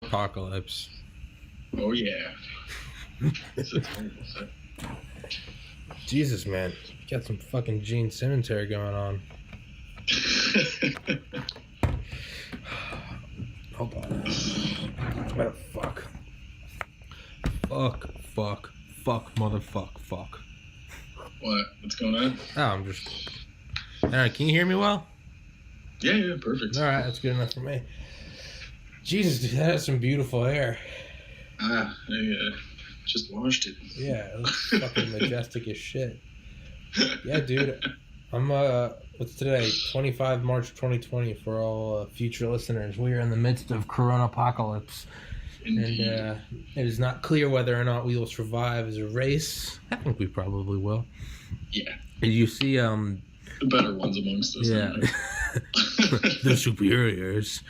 apocalypse. Oh yeah. It's a terrible set. Jesus, man. You got some fucking Gene Simmons hair going on. Hold on. Oh, fuck. Fuck, motherfuck, fuck. What? What's going on? Oh, I'm just... Alright, can you hear me well? Yeah, perfect. Alright, that's good enough for me. Jesus, dude, that has some beautiful hair. I just washed it. Yeah, it looks fucking majestic as shit. Yeah, dude. I'm, what's today? 25 March 2020 for all future listeners. We are in the midst of Corona apocalypse. Indeed. And it is not clear whether or not we will survive as a race. I think we probably will. Yeah. Did you see, The better ones amongst us. yeah. The superiors.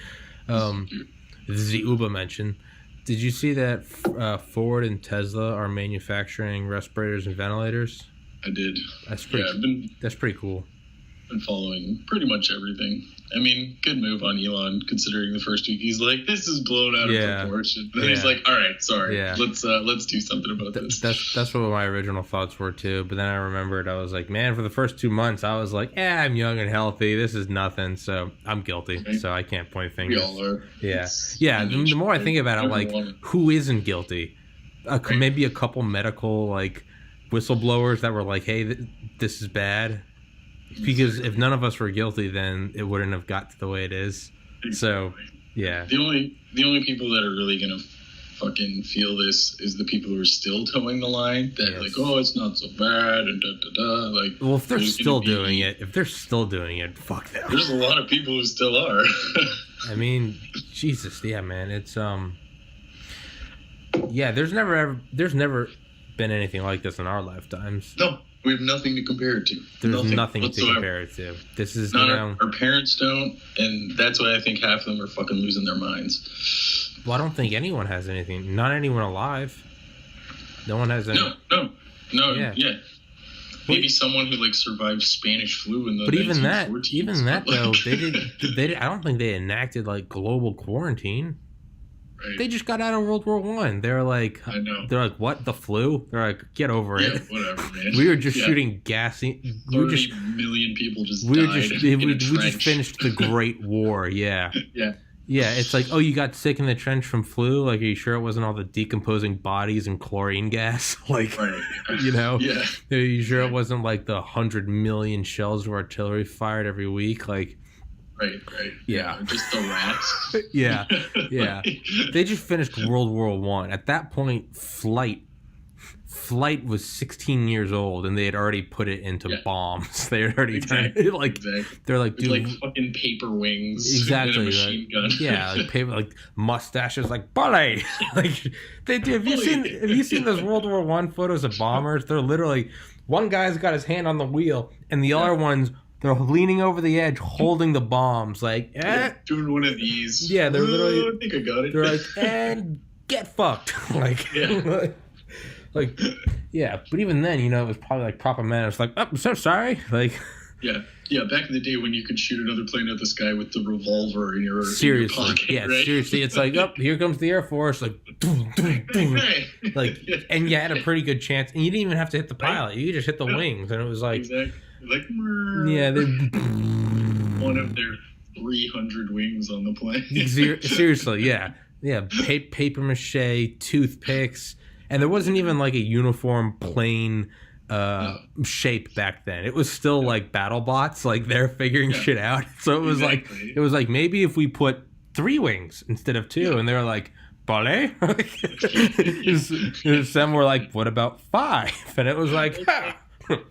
This is the Uber mention. Did you see that Ford and Tesla are manufacturing respirators and ventilators? I did. That's pretty. That's pretty cool. Been following pretty much everything. I mean, good move on Elon, considering the first week he's like, "This is blown out of proportion." Then he's like, "All right, sorry, let's do something about this." That's what my original thoughts were too. But then I remembered, I was like, man, for the first 2 months, I was like, I'm young and healthy. This is nothing. So I'm guilty. Right? So I can't point fingers. We all are. Yeah. The more I think about it, like, who isn't guilty? Maybe a couple medical like whistleblowers that were like, "Hey, this is bad." Because if none of us were guilty, then it wouldn't have got to the way it is. Exactly. So, yeah. The only people that are really gonna fucking feel this is the people who are still towing the line. That like, oh, it's not so bad, and da da da. Like, well, if they're still doing it, fuck them. There's a lot of people who still are. I mean, Jesus, yeah, man, it's yeah. There's never been anything like this in our lifetimes. No. We have nothing to compare it to. There's nothing to compare it to. This is, our parents don't, and that's why I think half of them are fucking losing their minds. Well, I don't think anyone has anything. Not anyone alive. No one has any. No. Yeah. Maybe someone who like survived Spanish flu in the. But even that though, they did. I don't think they enacted like global quarantine. Right. They just got out of World War I. They're like, I know. They're like, what? The flu? They're like, get over it. Whatever, man. We were just shooting gas. 30 million people just died. We just finished the Great War. Yeah. Yeah. Yeah. It's like, oh, you got sick in the trench from flu? Like, are you sure it wasn't all the decomposing bodies and chlorine gas? Like, right. You know? Yeah. Are you sure it wasn't like the 100 million shells of artillery fired every week? Like. Right. Yeah. Just the rats. Yeah. They just finished World War I. At that point, flight was 16 years old, and they had already put it into bombs. They had already turned it like they're like, dude, like fucking paper wings. Exactly. And a machine gun. Yeah, like paper, like mustaches, like ballet. Like they do. Have you seen those World War I photos of bombers? They're literally, one guy's got his hand on the wheel, and the other one's. They're leaning over the edge, holding the bombs, like, doing one of these. Yeah, they're literally. I think I got it. They're like, and get fucked, like, like, yeah. But even then, it was probably like proper manners. Like, oh, I'm so sorry, like. Yeah. Back in the day when you could shoot another plane at the sky with the revolver in your pocket, right? Seriously, it's like, oh, here comes the Air Force, like, doom, like, and you had a pretty good chance, and you didn't even have to hit the pilot; you just hit the wings, and it was like, exactly. Like, yeah, one of their 300 wings on the plane. Seriously, yeah, paper mache, toothpicks, and there wasn't even like a uniform plane shape back then. It was still like battle bots, like they're figuring shit out. So it was like maybe if we put 3 wings instead of 2, and they're like, ballet. Some were like, what about 5? And it was like,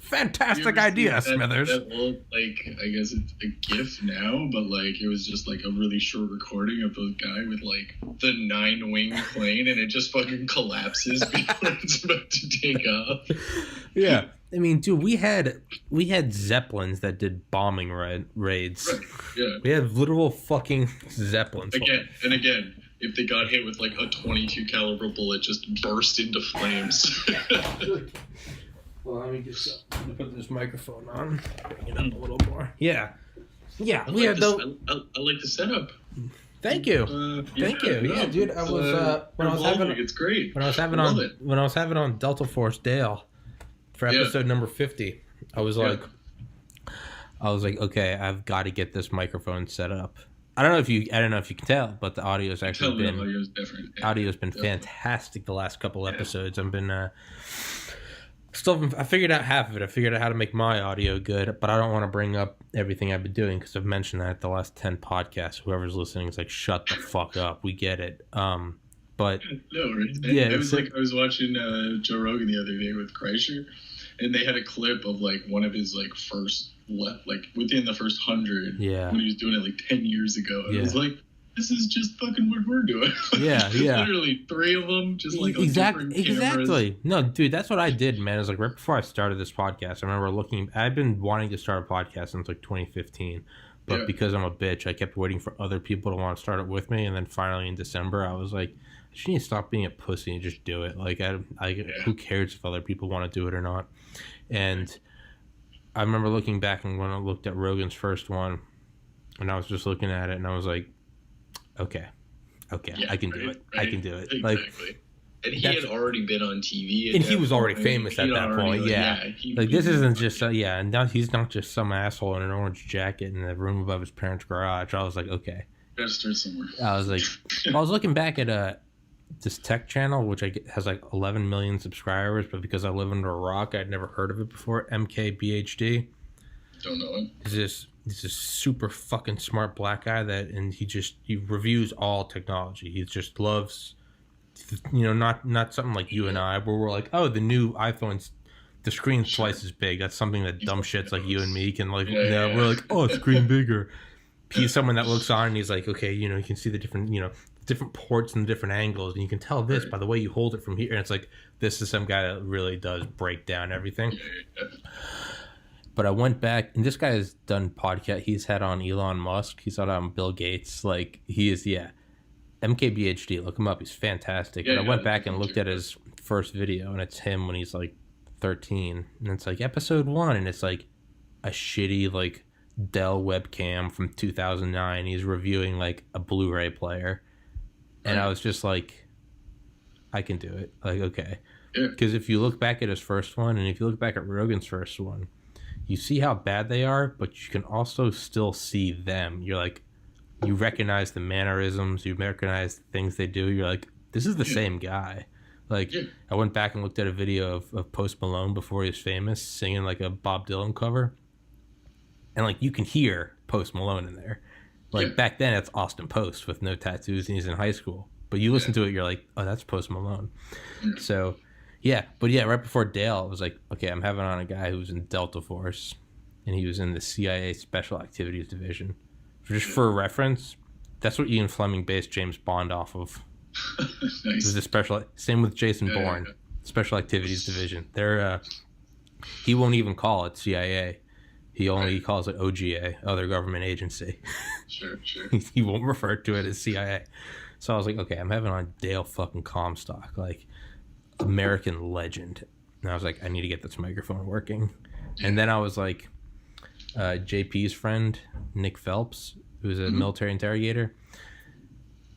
fantastic idea, Smithers. That old, like, I guess it's a GIF now, but like it was just like a really short recording of the guy with like the 9-wing plane, and it just fucking collapses before it's about to take off. Yeah, I mean, dude, we had Zeppelins that did bombing raids. Right. Yeah, we had literal fucking Zeppelins. Again, if they got hit with like a .22 caliber bullet, just burst into flames. Well, let me put this microphone on, bring it up a little more. Yeah. We had I like the setup. Thank you. Thank you. Yeah, dude. I was when I was having it's great. when I was having on Delta Force Dale for episode number 50. I was like, okay, I've got to get this microphone set up. I don't know if you can tell, but the audio's actually been different. Audio's been fantastic the last couple episodes. I've been I figured out half of it. I figured out how to make my audio good, but I don't want to bring up everything I've been doing because I've mentioned that the last 10 podcasts. Whoever's listening is like, shut the fuck up. We get it. But no, right? I was watching Joe Rogan the other day with Kreischer, and they had a clip of like one of his like first within the first 100 when he was doing it like 10 years ago. And it was like, this is just fucking what we're doing. Literally 3 of them, just like on different cameras. Exactly. No, dude, that's what I did, man. It was like right before I started this podcast. I remember I'd been wanting to start a podcast since like 2015, but because I'm a bitch, I kept waiting for other people to want to start it with me, and then finally in December, I was like, I just need to stop being a pussy and just do it. Like, who cares if other people want to do it or not? And I remember looking back and when I looked at Rogan's first one, and I was just looking at it, and I was like, okay, I can do it. I can do it. Exactly. Like, and he had already been on TV. And he was already famous at that point. This isn't just, and now he's not just some asshole in an orange jacket in the room above his parents' garage. I was like, okay. Gotta start somewhere. I was like, I was looking back at this tech channel, which has like 11 million subscribers, but because I live under a rock, I'd never heard of it before. MKBHD. Don't know it. He's this super fucking smart black guy he reviews all technology. He just loves, not something like you and I, where we're like, oh, the new iPhone's, the screen's twice as big. That's something that dumb shits like you and me can like. We're like, oh, it's screen bigger. He's someone that looks on and he's like, okay, you can see the different, different ports and different angles, and you can tell this by the way you hold it from here. And it's like, this is some guy that really does break down everything. But I went back, and this guy has done podcast. He's had on Elon Musk. He's had on Bill Gates. Like, he is, MKBHD. Look him up. He's fantastic. But I went back and looked at his first video, and it's him when he's like 13. And it's like episode 1, and it's like a shitty, like, Dell webcam from 2009. He's reviewing, like, a Blu-ray player. And I was just like, I can do it. Like, okay. Because if you look back at his first one, and if you look back at Rogan's first one, you see how bad they are, but you can also still see them. You're like, you recognize the mannerisms, you recognize the things they do. You're like, this is the same guy. Like, I went back and looked at a video of Post Malone before he was famous, singing like a Bob Dylan cover. And like, you can hear Post Malone in there. Like, back then it's Austin Post with no tattoos and he's in high school. But you listen to it, you're like, oh, that's Post Malone. So... right before Dale, it was like, okay, I'm having on a guy who was in Delta Force, and he was in the CIA Special Activities Division. Just for reference, that's what Ian Fleming based James Bond off of. Nice. The same with Jason Bourne, Special Activities Division. He won't even call it CIA. He only calls it OGA, Other Government Agency. Sure. He won't refer to it as CIA. So I was like, okay, I'm having on Dale fucking Comstock, like, American legend. And I was like, I need to get this microphone working. And then I was like, JP's friend Nick Phelps, who's a military interrogator,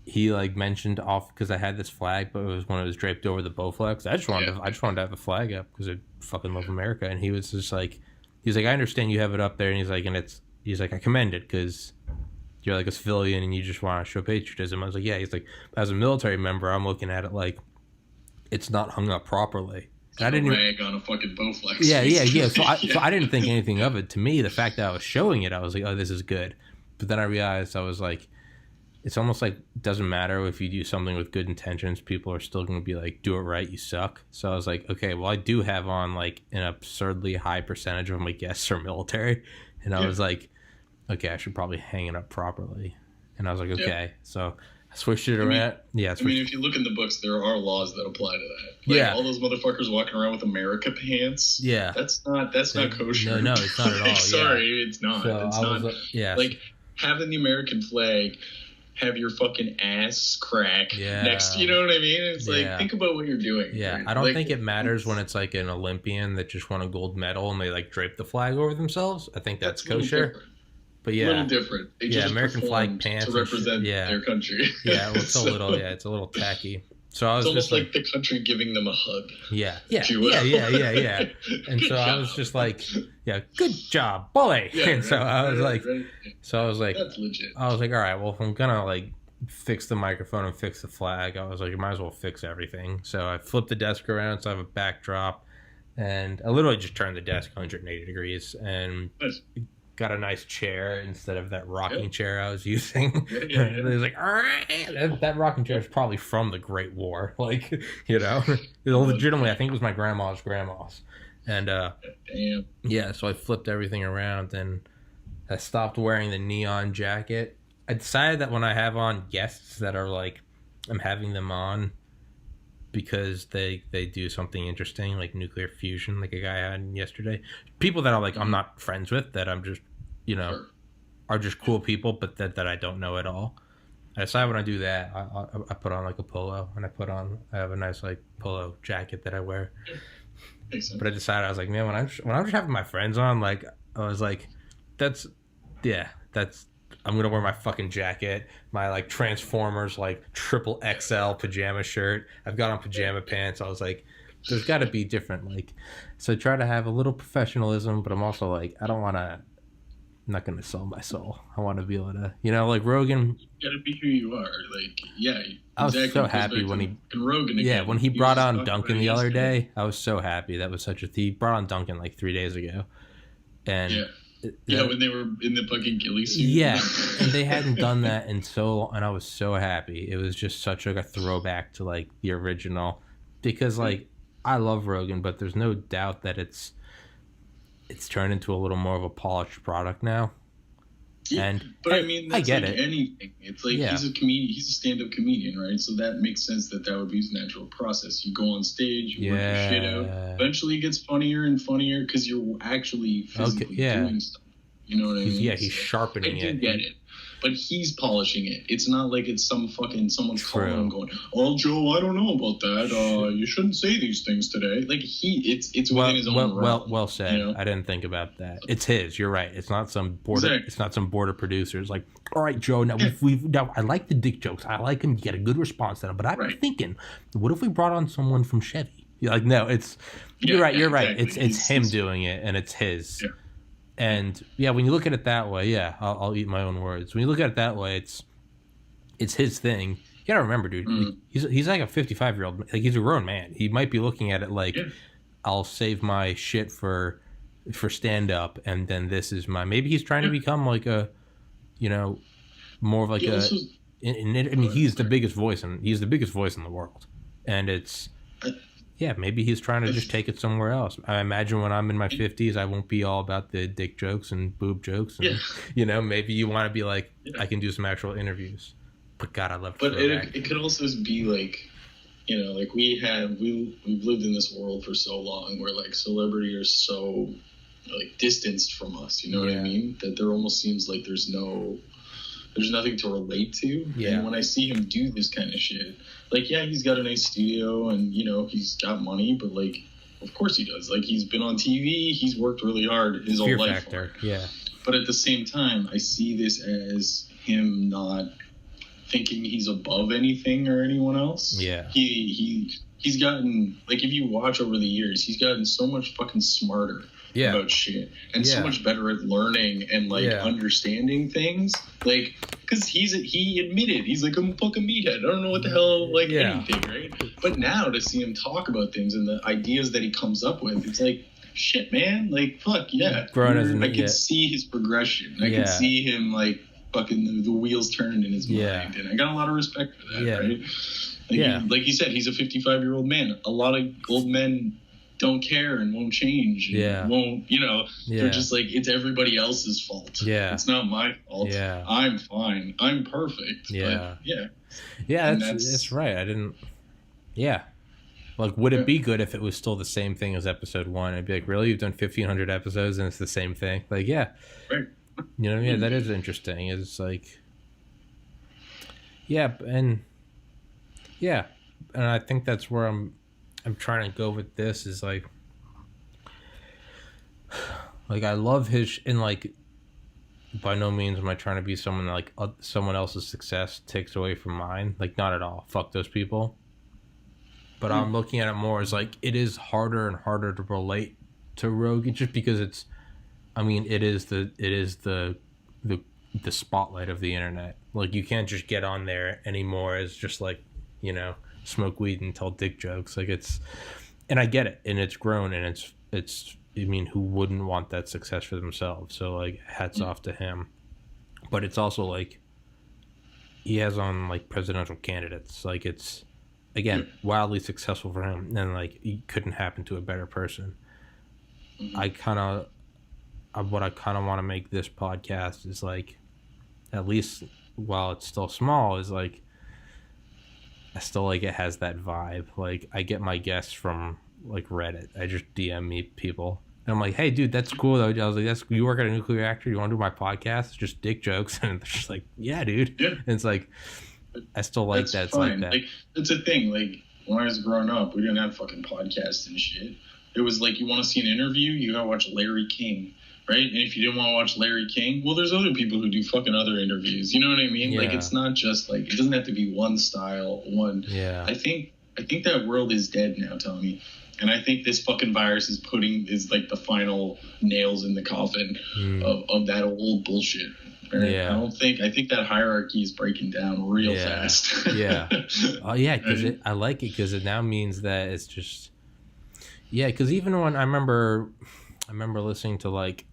he like mentioned off because I had this flag, but it was when it was draped over the Bowflex. I just wanted to have the flag up because I fucking love America. And he was just like, I understand you have it up there, and he's like, I commend it because you're like a civilian and you just want to show patriotism. I was like, yeah. He's like, as a military member, I'm looking at it like, it's not hung up properly. And I didn't rag on a fucking Bowflex. Yeah. So I didn't think anything of it. To me, the fact that I was showing it, I was like, oh, this is good. But then I realized, I was like, it's almost like it doesn't matter if you do something with good intentions, people are still going to be like, do it right, you suck. So I was like, okay, well, I do have on like an absurdly high percentage of my guests are military. And I was like, okay, I should probably hang it up properly. And I was like, okay. So I switched it around. If you look in the books, there are laws that apply to that. Like, all those motherfuckers walking around with America pants. Yeah. That's not kosher. No, it's not at all. Sorry, it's not. So it's not. Like, having the American flag have your fucking ass crack next, you know what I mean? It's like, think about what you're doing. Yeah, right? I don't think it matters when it's like an Olympian that just won a gold medal and they like drape the flag over themselves. I think that's kosher. But a little different. They just American flag pants to represent their country. Yeah, it's a little it's a little tacky. So I was it's almost just like the country giving them a hug. Yeah. And Good so job. I was just like, yeah, good job, boy. Yeah, and so I was like, that's legit. I was like, all right, well, if I'm gonna like fix the microphone and fix the flag, I was like, you might as well fix everything. So I flipped the desk around so I have a backdrop, and I literally just turned the desk 180 degrees and got a nice chair instead of that rocking chair I was using. It was like, all right, that rocking chair is probably from the Great War, like, you know, legitimately, I think it was my grandma's. And damn. Yeah, so I flipped everything around and I stopped wearing the neon jacket. I decided that when I have on guests that are like, I'm having them on because they do something interesting, like nuclear fusion, like a guy I had yesterday. People that are like, I'm not friends with, that I'm just, you know, are just cool people, but that I don't know at all. I decided when I do that, I put on like a polo, and I have a nice like polo jacket that I wear. But I decided, I was like, man, when I'm just having my friends on, like, I was like, I'm gonna wear my fucking jacket, my like Transformers like triple XL pajama shirt. I've got on pajama pants. I was like, there's got to be different, like, so try to have a little professionalism, but I'm also like, I'm not gonna sell my soul. I want to be able to, you know, like Rogan. You gotta be who you are. Like, yeah. Exactly. I was so happy when when he brought on Duncan the other day. I was so happy. That was he brought on Duncan like 3 days ago, and when they were in the fucking ghillie suit. Yeah, and they hadn't done that in so long, and I was so happy. It was just such like a throwback to like the original, because like I love Rogan, but there's no doubt that it's turned into a little more of a polished product now. Yeah, but I mean, that's I get like it. Anything. It's like he's a comedian. He's a stand-up comedian, right? So that makes sense that would be his natural process. You go on stage, you work your shit out. Eventually, it gets funnier and funnier because you're actually physically doing stuff. You know what I mean? Yeah, he's sharpening it. I get it. But he's polishing it. It's not like it's someone's calling him going, "Oh, Joe, I don't know about that. You shouldn't say these things today." Like it's within his own realm. Well said. You know? I didn't think about that. It's his. You're right. It's not some board. Exactly. It's not some board of producers. Like, all right, Joe. Now now I like the dick jokes. I like them. You get a good response to them. But I've been thinking, what if we brought on someone from Chevy? You're like, no, it's. You're right. You're right. Exactly. It's him doing it, and it's his. Yeah. And when you look at it that way, I'll eat my own words. When you look at it that way, it's his thing. You gotta remember, dude, he's like a 55-year-old, like he's a grown man. He might be looking at it like, I'll save my shit for stand up, and then this is maybe he's trying to become like a, you know, more of like I mean, he's the biggest voice in the world, and it's. Yeah, maybe he's trying to just take it somewhere else. I imagine when I'm in my 50s, I won't be all about the dick jokes and boob jokes. And, you know, maybe you want to be like, I can do some actual interviews. But God, I love. But it could also be like, you know, like we've lived in this world for so long where like celebrity are so like distanced from us. You know what I mean? That there almost seems like there's nothing to relate to. Yeah. And when I see him do this kind of shit, like, he's got a nice studio and, you know, he's got money, but, like, of course he does. Like, he's been on TV. He's worked really hard his whole life. Factor. Yeah. But at the same time, I see this as him not thinking he's above anything or anyone else. Yeah. He's gotten, like, if you watch over the years, he's gotten so much fucking smarter about shit and so much better at learning and like understanding things, like, because he admitted he's like, I'm a fucking meathead, I don't know what the hell, like, anything, right? But now to see him talk about things and the ideas that he comes up with, it's like, shit, man, like, fuck I can see his progression. I can see him like fucking the wheels turning in his mind, and I got a lot of respect for that, right? Like you said, he's a 55-year-old man. A lot of old men don't care and won't change and won't, you know, they're just like, it's everybody else's fault. It's not my fault. I'm fine. I'm perfect. But, that's right. I didn't. Like, would it be good if it was still the same thing as episode 1? I'd be like, really? You've done 1,500 episodes and it's the same thing? Like, right. You know what I mean? That is interesting. It's like, and I think that's where I'm trying to go with this, is like I love his, and like by no means am I trying to be someone like someone else's success takes away from mine. Like, not at all. Fuck those people. But I'm looking at it more as like it is harder and harder to relate to Rogan just because it's. I mean, it is the spotlight of the internet. Like, you can't just get on there anymore as just like, you know, smoke weed and tell dick jokes. Like, it's, and I get it, and it's grown, and it's. I mean, who wouldn't want that success for themselves? So like, hats off to him. But it's also like, he has on like presidential candidates. Like, it's again wildly successful for him, and like, it couldn't happen to a better person. What I kind of want to make this podcast is like, at least while it's still small, is like, I still like it has that vibe. Like, I get my guests from like Reddit. I just DM me people, and I'm like, hey dude, that's cool though. I was like, that's, you work at a nuclear reactor, you want to do my podcast? It's just dick jokes. And they're just like, yeah dude. Yeah. And it's like, I still like that's that. It's fine. like that. Like, that's a thing. Like, when I was growing up, we didn't have fucking podcasts and shit. It was like, you want to see an interview, you gotta watch Larry King, right? And if you didn't want to watch Larry King, well, there's other people who do fucking other interviews. You know what I mean? Yeah. Like, it's not just like, it doesn't have to be one style, one. Yeah. I think that world is dead now, Tommy. And I think this fucking virus is like the final nails in the coffin of that old bullshit. Right? Yeah. I think that hierarchy is breaking down real fast. Yeah. Oh yeah, because I like it because it now means that it's just. Yeah, because even when I remember listening to like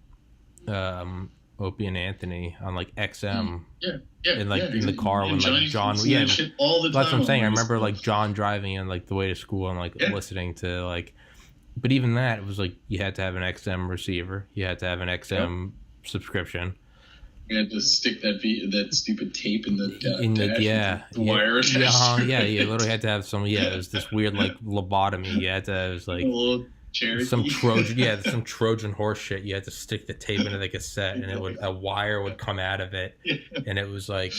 Opie and Anthony on like XM. In the car when like John all the time. That's what I'm saying. I remember like John driving in like the way to school and like listening to like, but even that, it was like you had to have an XM receiver, you had to have an XM subscription. You had to stick that stupid tape in the dash, the wire. Yeah, you literally had to have some. Yeah, it was this weird like lobotomy. You had to. It was like some Trojan horse shit. You had to stick the tape into the cassette, and a wire would come out of it, and it was like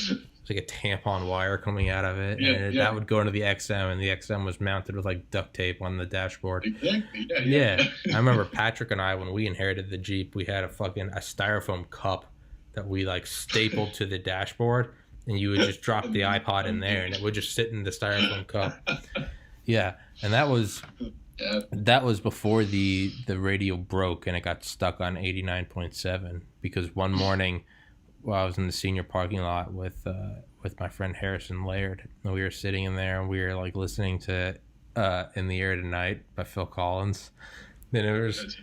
a tampon wire coming out of it, and that would go into the XM, and the XM was mounted with like duct tape on the dashboard. Exactly. Yeah. I remember Patrick and I, when we inherited the Jeep, we had a styrofoam cup that we like stapled to the dashboard, and you would just drop the iPod in there, and it would just sit in the styrofoam cup. Yeah, and that was before the radio broke and it got stuck on 89.7, because one morning while I was in the senior parking lot with my friend Harrison Laird, and we were sitting in there and we were like listening to In the Air Tonight by Phil Collins. Then it was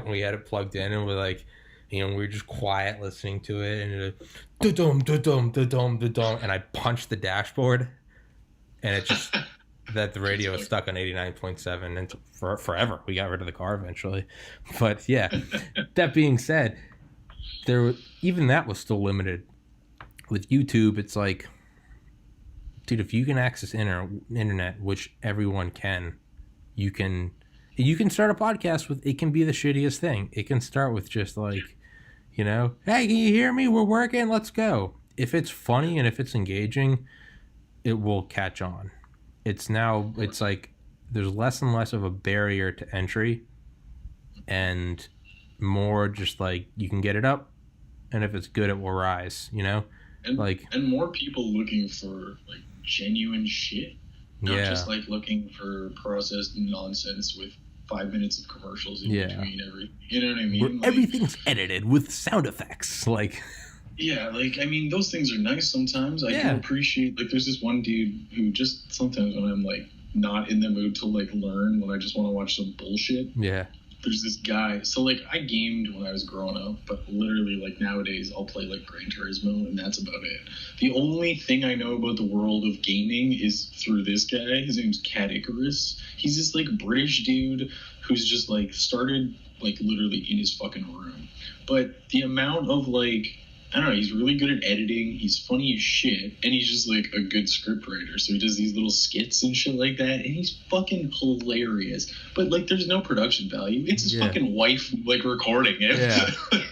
we had it plugged in, and we're like, you know, we were just quiet listening to it, and it was da-dum, da-dum, da-dum, da-dum, and I punched the dashboard, and it just that the radio was stuck on 89.7, and for forever. We got rid of the car eventually. But yeah, that being said, even that was still limited. With YouTube, it's like, dude, if you can access internet, which everyone can, you can start a podcast with. It can be the shittiest thing. It can start with just like, you know, hey, can you hear me? We're working. Let's go. If it's funny and if it's engaging, it will catch on. It's like there's less and less of a barrier to entry, and more just like you can get it up, and if it's good, it will rise. You know, and more people looking for like genuine shit, not just like looking for processed nonsense with 5 minutes of commercials in between every. You know what I mean? Like, everything's edited with sound effects, like. Yeah, like, I mean, those things are nice sometimes. I do appreciate, like, there's this one dude who just sometimes when I'm, like, not in the mood to, like, learn, when I just want to watch some bullshit. Yeah. There's this guy. So, like, I gamed when I was growing up, but literally, like, nowadays I'll play, like, Gran Turismo, and that's about it. The only thing I know about the world of gaming is through this guy. His name's Cat Icarus. He's this, like, British dude who's just, like, started, like, literally in his fucking room. But the amount of, like, I don't know, he's really good at editing, he's funny as shit, and he's just, like, a good scriptwriter, so he does these little skits and shit like that, and he's fucking hilarious. But, like, there's no production value. It's his fucking wife, like, recording it.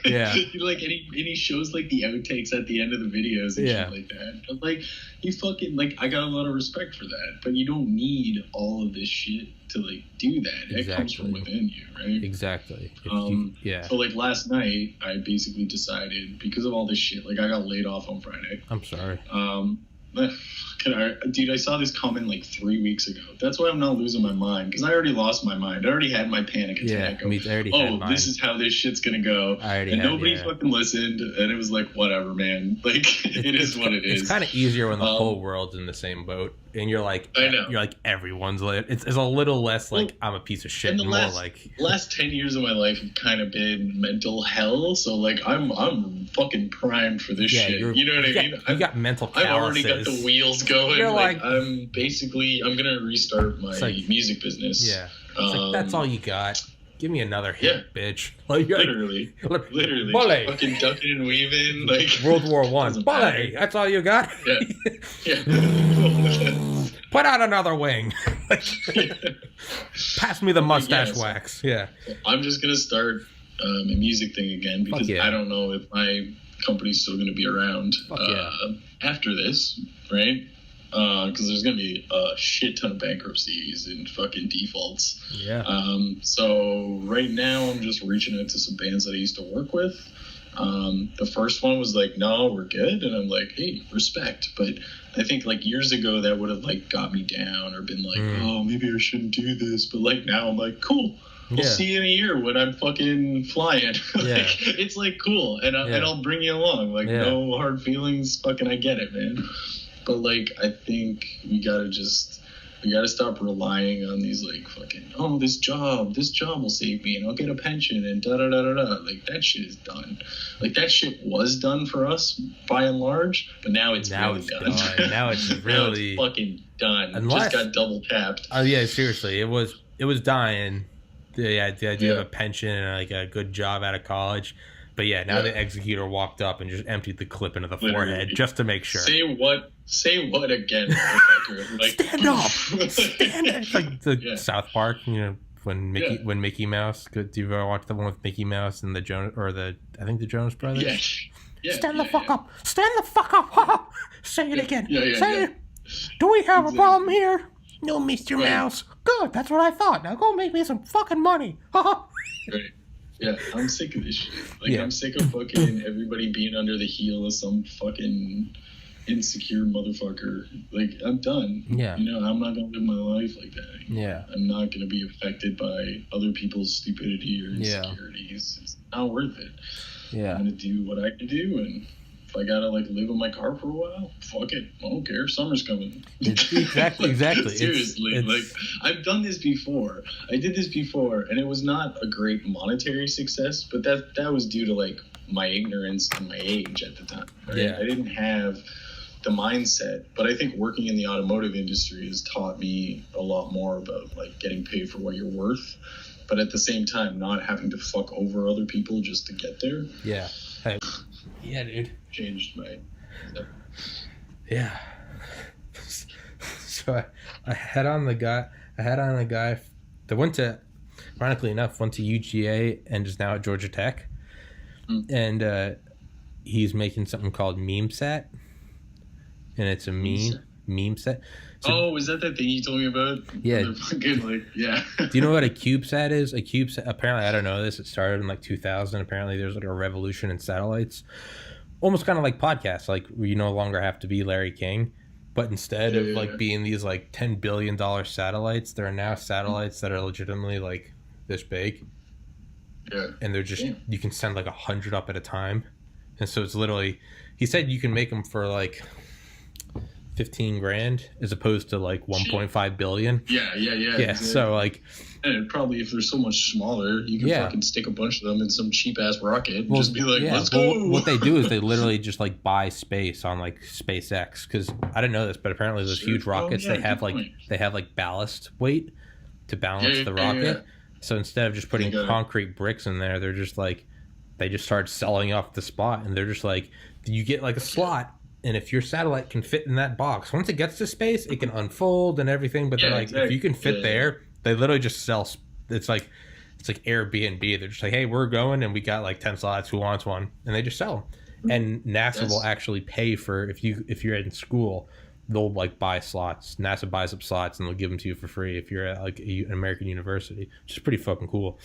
Yeah. Like, and he shows, like, the outtakes at the end of the videos and shit like that. But, like, he fucking, like, I got a lot of respect for that, but you don't need all of this shit to like do that. It comes from within you, right? Exactly. So like last night, I basically decided, because of all this shit, like I got laid off on Friday. I'm sorry. Dude, I saw this comment like 3 weeks ago. That's why I'm not losing my mind, because I already lost my mind. I already had my panic attack. Yeah, I already had mine. This is how this shit's gonna go. Nobody fucking listened, and it was like, whatever, man. Like, it is what it is. It's kind of easier when the whole world's in the same boat, and you're like, I know. You're like, everyone's lit. It's a little less like, I'm a piece of shit, and more like last 10 years of my life have kind of been mental hell. So like, I'm fucking primed for this shit. You know what I mean? You got mental calluses. I've already got the wheels going. You're like I'm gonna restart my music business. Yeah, like, that's all you got. Give me another hit, bitch. Like, literally, Bully. Fucking ducking and weaving, like World War I. Bully. That's all you got. Yeah. Put out another wing. Pass me the mustache wax. Yeah. I'm just gonna start a music thing again, because I don't know if my company's still gonna be around after this, right? Because there's gonna be a shit ton of bankruptcies and fucking defaults. Yeah. So right now I'm just reaching out to some bands that I used to work with. The first one was like, no, we're good, and I'm like, hey, respect. But I think like years ago that would have like got me down, or been like, oh, maybe I shouldn't do this. But like now I'm like, cool. We'll see you in a year when I'm fucking flying. It's like cool, and I'll bring you along. Like no hard feelings. Fucking, I get it, man. But like, I think we gotta stop relying on these like fucking, oh, this job will save me and I'll get a pension and da da da da da. Like, that shit is done. Like, that shit was done for us by and large, but now it's really done. Now it's really now it's fucking done. Just got double tapped. Oh yeah, seriously, it was dying. The idea of a pension and like a good job out of college. But now the executor walked up and just emptied the clip into the forehead just to make sure. Say what again? Like, stand up. Stand up. It's like the South Park, when Mickey Mouse. Do you ever watch the one with Mickey Mouse and the Jonas Brothers? Yeah. Stand the fuck up. Stand the fuck up. Say it again. Say it. Do we have a problem here? No, Mr. Mouse. Good. That's what I thought. Now go make me some fucking money. Right. Yeah, I'm sick of this shit. Like, I'm sick of fucking everybody being under the heel of some fucking insecure motherfucker. Like, I'm done. Yeah. I'm not gonna live my life like that. Yeah. I'm not gonna be affected by other people's stupidity or insecurities. It's not worth it. Yeah. I'm gonna do what I can do, and if I gotta like live in my car for a while, fuck it. I don't care. Summer's coming. Exactly. Seriously, like, I've done this before. I did this before, and it was not a great monetary success, but that was due to like my ignorance and my age at the time. Right? Yeah. I didn't have the mindset, but I think working in the automotive industry has taught me a lot more about like getting paid for what you're worth, but at the same time not having to fuck over other people just to get there. Yeah. Hey. Yeah, dude. Changed my. Yeah. So I had on the guy that went to, ironically enough, went to UGA and is now at Georgia Tech, and he's making something called MemeSat, and it's a MemeSat. So, is that thing you told me about? Yeah. Fucking, yeah. Do you know what a CubeSat is? A CubeSat, apparently, I don't know this. It started in like 2000. Apparently, there's like a revolution in satellites. Almost kind of like podcasts, like where you no longer have to be Larry King, but instead of like being these like $10 billion satellites, there are now satellites that are legitimately like this big. Yeah. And they're just, you can send like 100 up at a time. And so it's literally, he said you can make them for like 15 grand as opposed to like 1.5 billion. Yeah. Exactly. So like, and probably if they're so much smaller, you can fucking stick a bunch of them in some cheap ass rocket and just be like, let's go. What they do is they literally just like buy space on like SpaceX, because I didn't know this, but apparently those huge rockets, they have like ballast weight to balance the rocket. Yeah. So instead of just putting concrete bricks in there, they're just like, they just start selling off the spot, and they're just like, you get like a slot. And if your satellite can fit in that box, once it gets to space, it can unfold and everything. But they're like, if you can fit there, they literally just sell. It's like Airbnb. They're just like, hey, we're going, and we got like 10 slots. Who wants one? And they just sell them. And NASA will actually pay for, if you're in school, they'll like buy slots. NASA buys up slots and they'll give them to you for free if you're at like an American university, which is pretty fucking cool.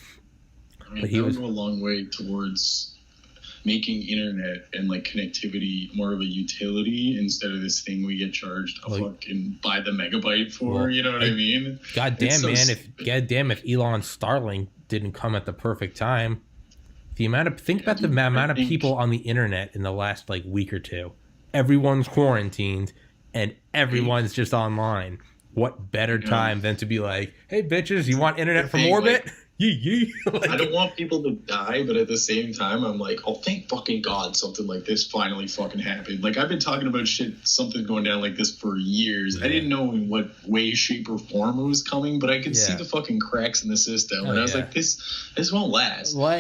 I mean, that would go a long way towards making internet and like connectivity more of a utility instead of this thing we get charged a fucking by the megabyte for. Well, you know what I mean? Goddamn, man! If Elon's Starlink didn't come at the perfect time, the amount of about the amount of people on the internet in the last like week or two. Everyone's quarantined and everyone's just online. What better time than to be like, hey bitches, you want internet from orbit? Like, like, I don't want people to die, but at the same time, I'm like, oh, thank fucking God something like this finally fucking happened. Like, I've been talking about something going down like this for years. Yeah. I didn't know in what way, shape, or form it was coming, but I could see the fucking cracks in the system. And I was like, this won't last. Well,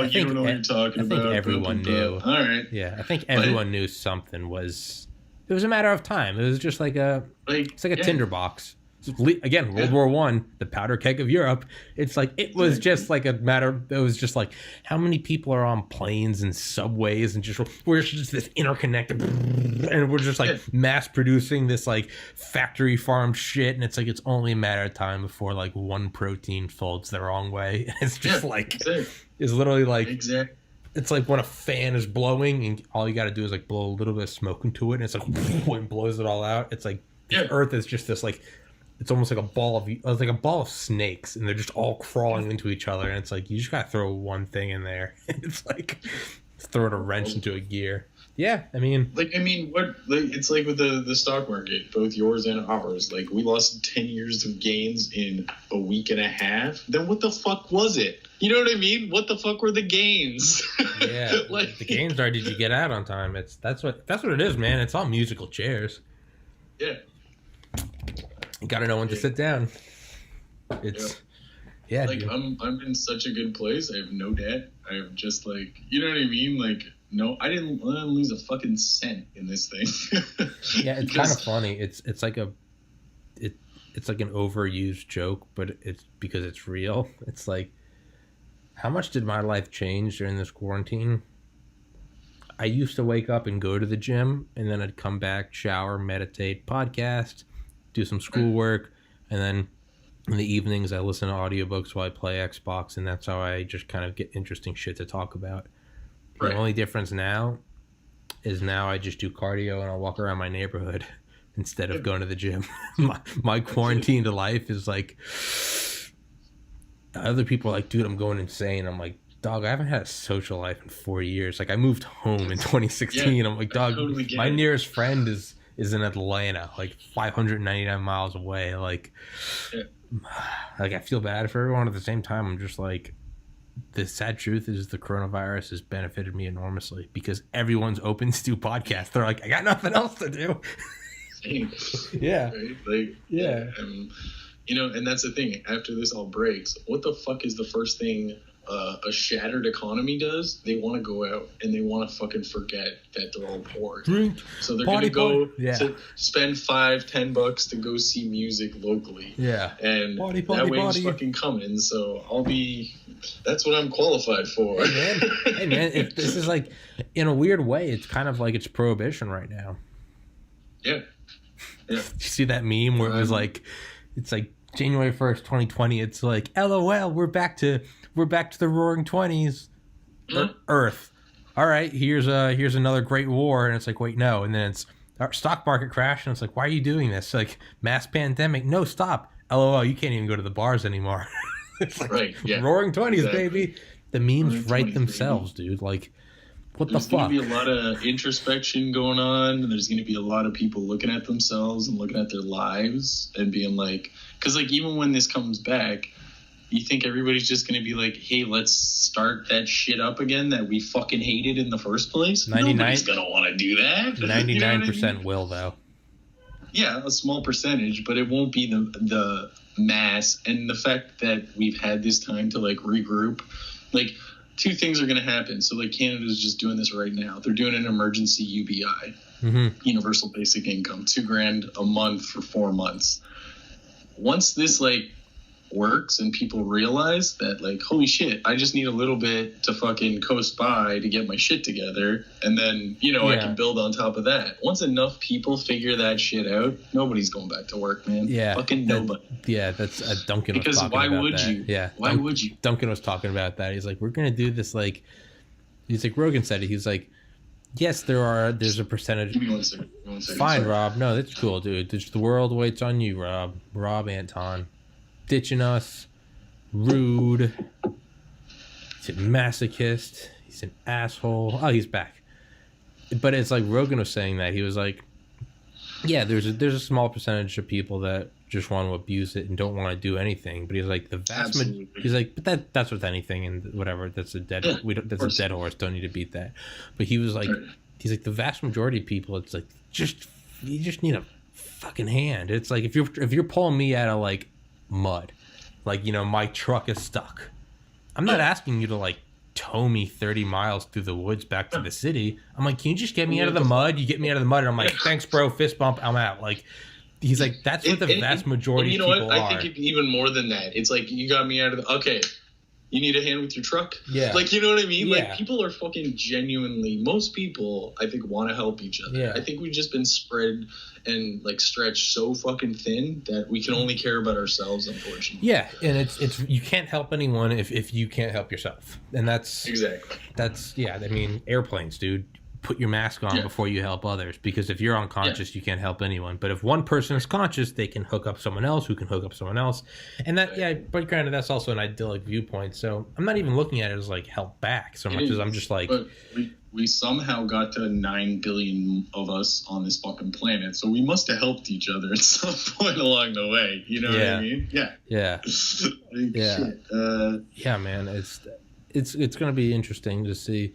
you don't know what you're talking about. I think everyone knew. All right. Yeah, I think everyone knew something was... It was a matter of time. It was just like it's like a tinderbox. Again, World War I, the powder keg of Europe. It's like it was just like a matter. It was just like how many people are on planes and subways and we're just this interconnected, and we're just like mass producing this like factory farm shit, and it's like it's only a matter of time before like one protein folds the wrong way. And it's just it's literally like It's like when a fan is blowing and all you got to do is like blow a little bit of smoke into it, and it's like and blows it all out. It's like the Earth is just this like. It's almost like a ball of snakes, and they're just all crawling into each other. And it's like you just gotta throw one thing in there. It's like throwing a wrench into a gear. Yeah, I mean, it's like with the stock market, both yours and ours. Like we lost 10 years of gains in a week and a half. Then what the fuck was it? You know what I mean? What the fuck were the gains? Yeah, like, the gains are did you get out on time? That's what it is, man. It's all musical chairs. Yeah. You gotta know when to sit down. It's like dude. I'm in such a good place. I have no debt. I have just like, you know what I mean? Like no, I didn't lose a fucking cent in this thing. Yeah, it's kind of funny. It's like it's like an overused joke, but it's because it's real. It's like, how much did my life change during this quarantine? I used to wake up and go to the gym, and then I'd come back, shower, meditate, podcast, do some schoolwork, and then in the evenings I listen to audiobooks while I play Xbox, and that's how I just kind of get interesting shit to talk about. The only difference now is I just do cardio and I'll walk around my neighborhood instead of going to the gym. My quarantined life is like, other people are like, dude, I'm going insane. I'm like, dog, I haven't had a social life in 4 years. Like I moved home in 2016. I'm like, dog, my nearest friend is in Atlanta, like 599 miles away. Like I feel bad for everyone. At the same time, I'm just like, the sad truth is the coronavirus has benefited me enormously because everyone's open to do podcasts. They're like, I got nothing else to do. Yeah. Right? Like, you know, and that's the thing. After this all breaks, what the fuck is the first thing a shattered economy does? They want to go out and they want to fucking forget that they're all poor. So they're going to go to spend $5-10 to go see music locally. Yeah. And that wave's fucking coming. So that's what I'm qualified for. Hey man, this is like, in a weird way, it's kind of like it's prohibition right now. Yeah. You see that meme where it was like, it's like January 1st, 2020. It's like, LOL, we're back to the Roaring 20s. Earth. All right, here's another great war, and it's like, wait, no, and then it's our stock market crash, and it's like, why are you doing this? Like mass pandemic? No, stop. LOL, you can't even go to the bars anymore. It's like Roaring 20s, baby. The memes write themselves, dude. Like, what the fuck? There's going to be a lot of introspection going on, and there's going to be a lot of people looking at themselves and looking at their lives and being like, because like even when this comes back, you think everybody's just going to be like, hey, let's start that shit up again that we fucking hated in the first place? Nobody's going to want to do that. 99% will, though. Yeah, a small percentage, but it won't be the mass. And the fact that we've had this time to like regroup, like two things are going to happen. So like Canada's just doing this right now. They're doing an emergency UBI, universal basic income, $2,000 a month for 4 months. Once this like works and people realize that, like, holy shit, I just need a little bit to fucking coast by to get my shit together, and then, you know, I can build on top of that. Once enough people figure that shit out, nobody's going back to work, man. Fucking nobody. That's Duncan was because talking why about would that. you? Yeah, why would you? Duncan was talking about that. He's like, we're gonna do this, like, he's like, Rogan said it. He's like, yes, there's a percentage. Give me 1 second. Fine, Rob. No, that's cool, dude. The world waits on you, Rob Anton. Ditching us. Rude. He's a masochist. He's an asshole. Oh, he's back. But it's like Rogan was saying that. He was like, yeah, there's a small percentage of people that just want to abuse it and don't want to do anything. But he's like, the vast majority. He's like, but that's with anything and whatever. That's a dead. That's a dead horse. Don't need to beat that. But he was like, he's like, the vast majority of people, it's like, you just need a fucking hand. It's like if you're pulling me out of like mud, like, you know, my truck is stuck. I'm not asking you to like tow me 30 miles through the woods back to the city. I'm like, can you just get me out of the mud? You get me out of the mud, and I'm like, thanks, bro. Fist bump. I'm out. Like, he's like, that's what the vast majority of people are. I think even more than that. It's like, you got me out of the. Okay, you need a hand with your truck? Yeah. Like, you know what I mean? Yeah. Like, people are fucking genuinely, most people, I think, want to help each other. Yeah. I think we've just been spread and, like, stretched so fucking thin that we can only care about ourselves, unfortunately. Yeah, and it's you can't help anyone if you can't help yourself. And that's... Exactly. That's, yeah, I mean, airplanes, dude. Put your mask on before you help others, because if you're unconscious, you can't help anyone. But if one person is conscious, they can hook up someone else who can hook up someone else. And that, but granted, that's also an idyllic viewpoint. So I'm not even looking at it as like help back so much as I'm just like... But we somehow got to 9 billion of us on this fucking planet, so we must have helped each other at some point along the way. You know what I mean? Yeah. Yeah. Like, yeah. Shit. Yeah, man. It's going to be interesting to see.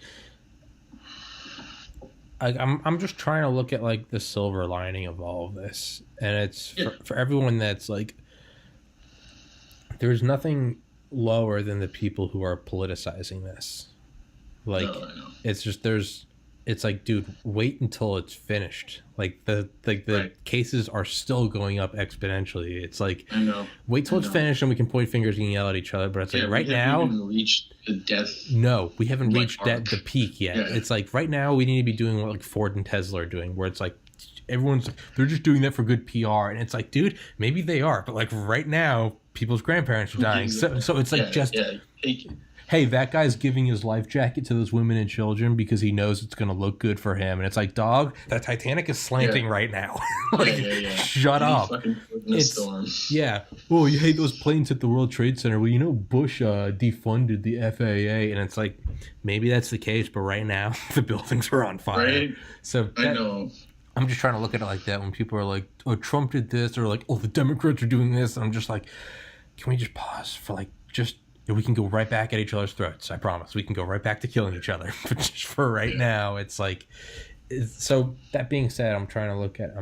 I'm just trying to look at like the silver lining of all of this, and it's for everyone that's like, there's nothing lower than the people who are politicizing this. Like, it's just it's like, dude, wait until it's finished. Like the cases are still going up exponentially. It's like, wait till it's finished and we can point fingers and yell at each other. But it's like right now, we haven't reached the death. No, we haven't reached the peak yet. Yeah. It's like right now we need to be doing what like Ford and Tesla are doing, where it's like everyone's like, they're just doing that for good PR, and it's like, dude, maybe they are, but like right now, people's grandparents are dying. So it's like hey, that guy's giving his life jacket to those women and children because he knows it's going to look good for him. And it's like, dog, the Titanic is slanting right now. Like, shut up. It's, oh, you hate those planes at the World Trade Center. Well, you know, Bush defunded the FAA. And it's like, maybe that's the case, but right now the buildings are on fire. Right? So I know. I'm just trying to look at it like that when people are like, oh, Trump did this, or like, oh, the Democrats are doing this. And I'm just like, can we just pause for like, we can go right back at each other's throats. I promise. We can go right back to killing each other. But just for right now, it's like... So, that being said, I'm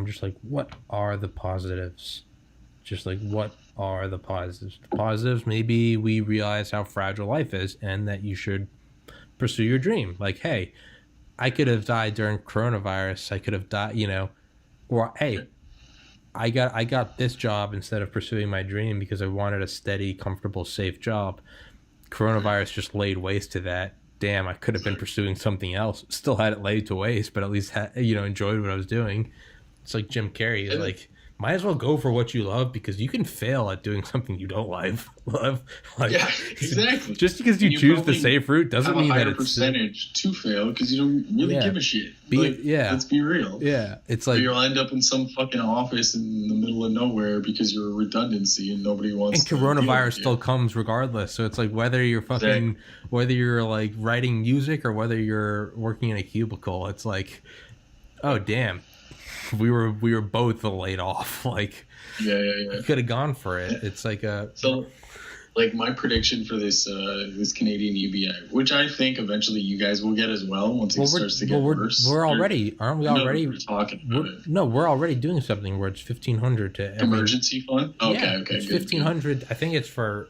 just like, what are the positives? Just like, what are the positives? The positives, maybe we realize how fragile life is and that you should pursue your dream. Like, hey, I could have died during coronavirus. I could have died, you know... Or, hey... I got this job instead of pursuing my dream because I wanted a steady, comfortable, safe job. Coronavirus just laid waste to that. Damn, I could have been pursuing something else. Still had it laid to waste, but at least enjoyed what I was doing. It's like Jim Carrey is like, might as well go for what you love because you can fail at doing something you don't love. Like, yeah, exactly. Just because you choose the safe route doesn't mean that it's a percentage to fail because you don't really give a shit. Let's be real. Yeah, it's like, or you'll end up in some fucking office in the middle of nowhere because you're a redundancy and nobody wants. And coronavirus still comes regardless. So it's like whether you're whether you're like writing music or whether you're working in a cubicle, it's like, oh damn. We were both laid off. Like, you could have gone for it. It's like so, like my prediction for this Canadian UBI, which I think eventually you guys will get as well once it starts to get worse. We're already, aren't we already? We're talking about it. No, we're already doing something where it's $1,500 to emergency fund. Okay, it's $1,500. I think it's for.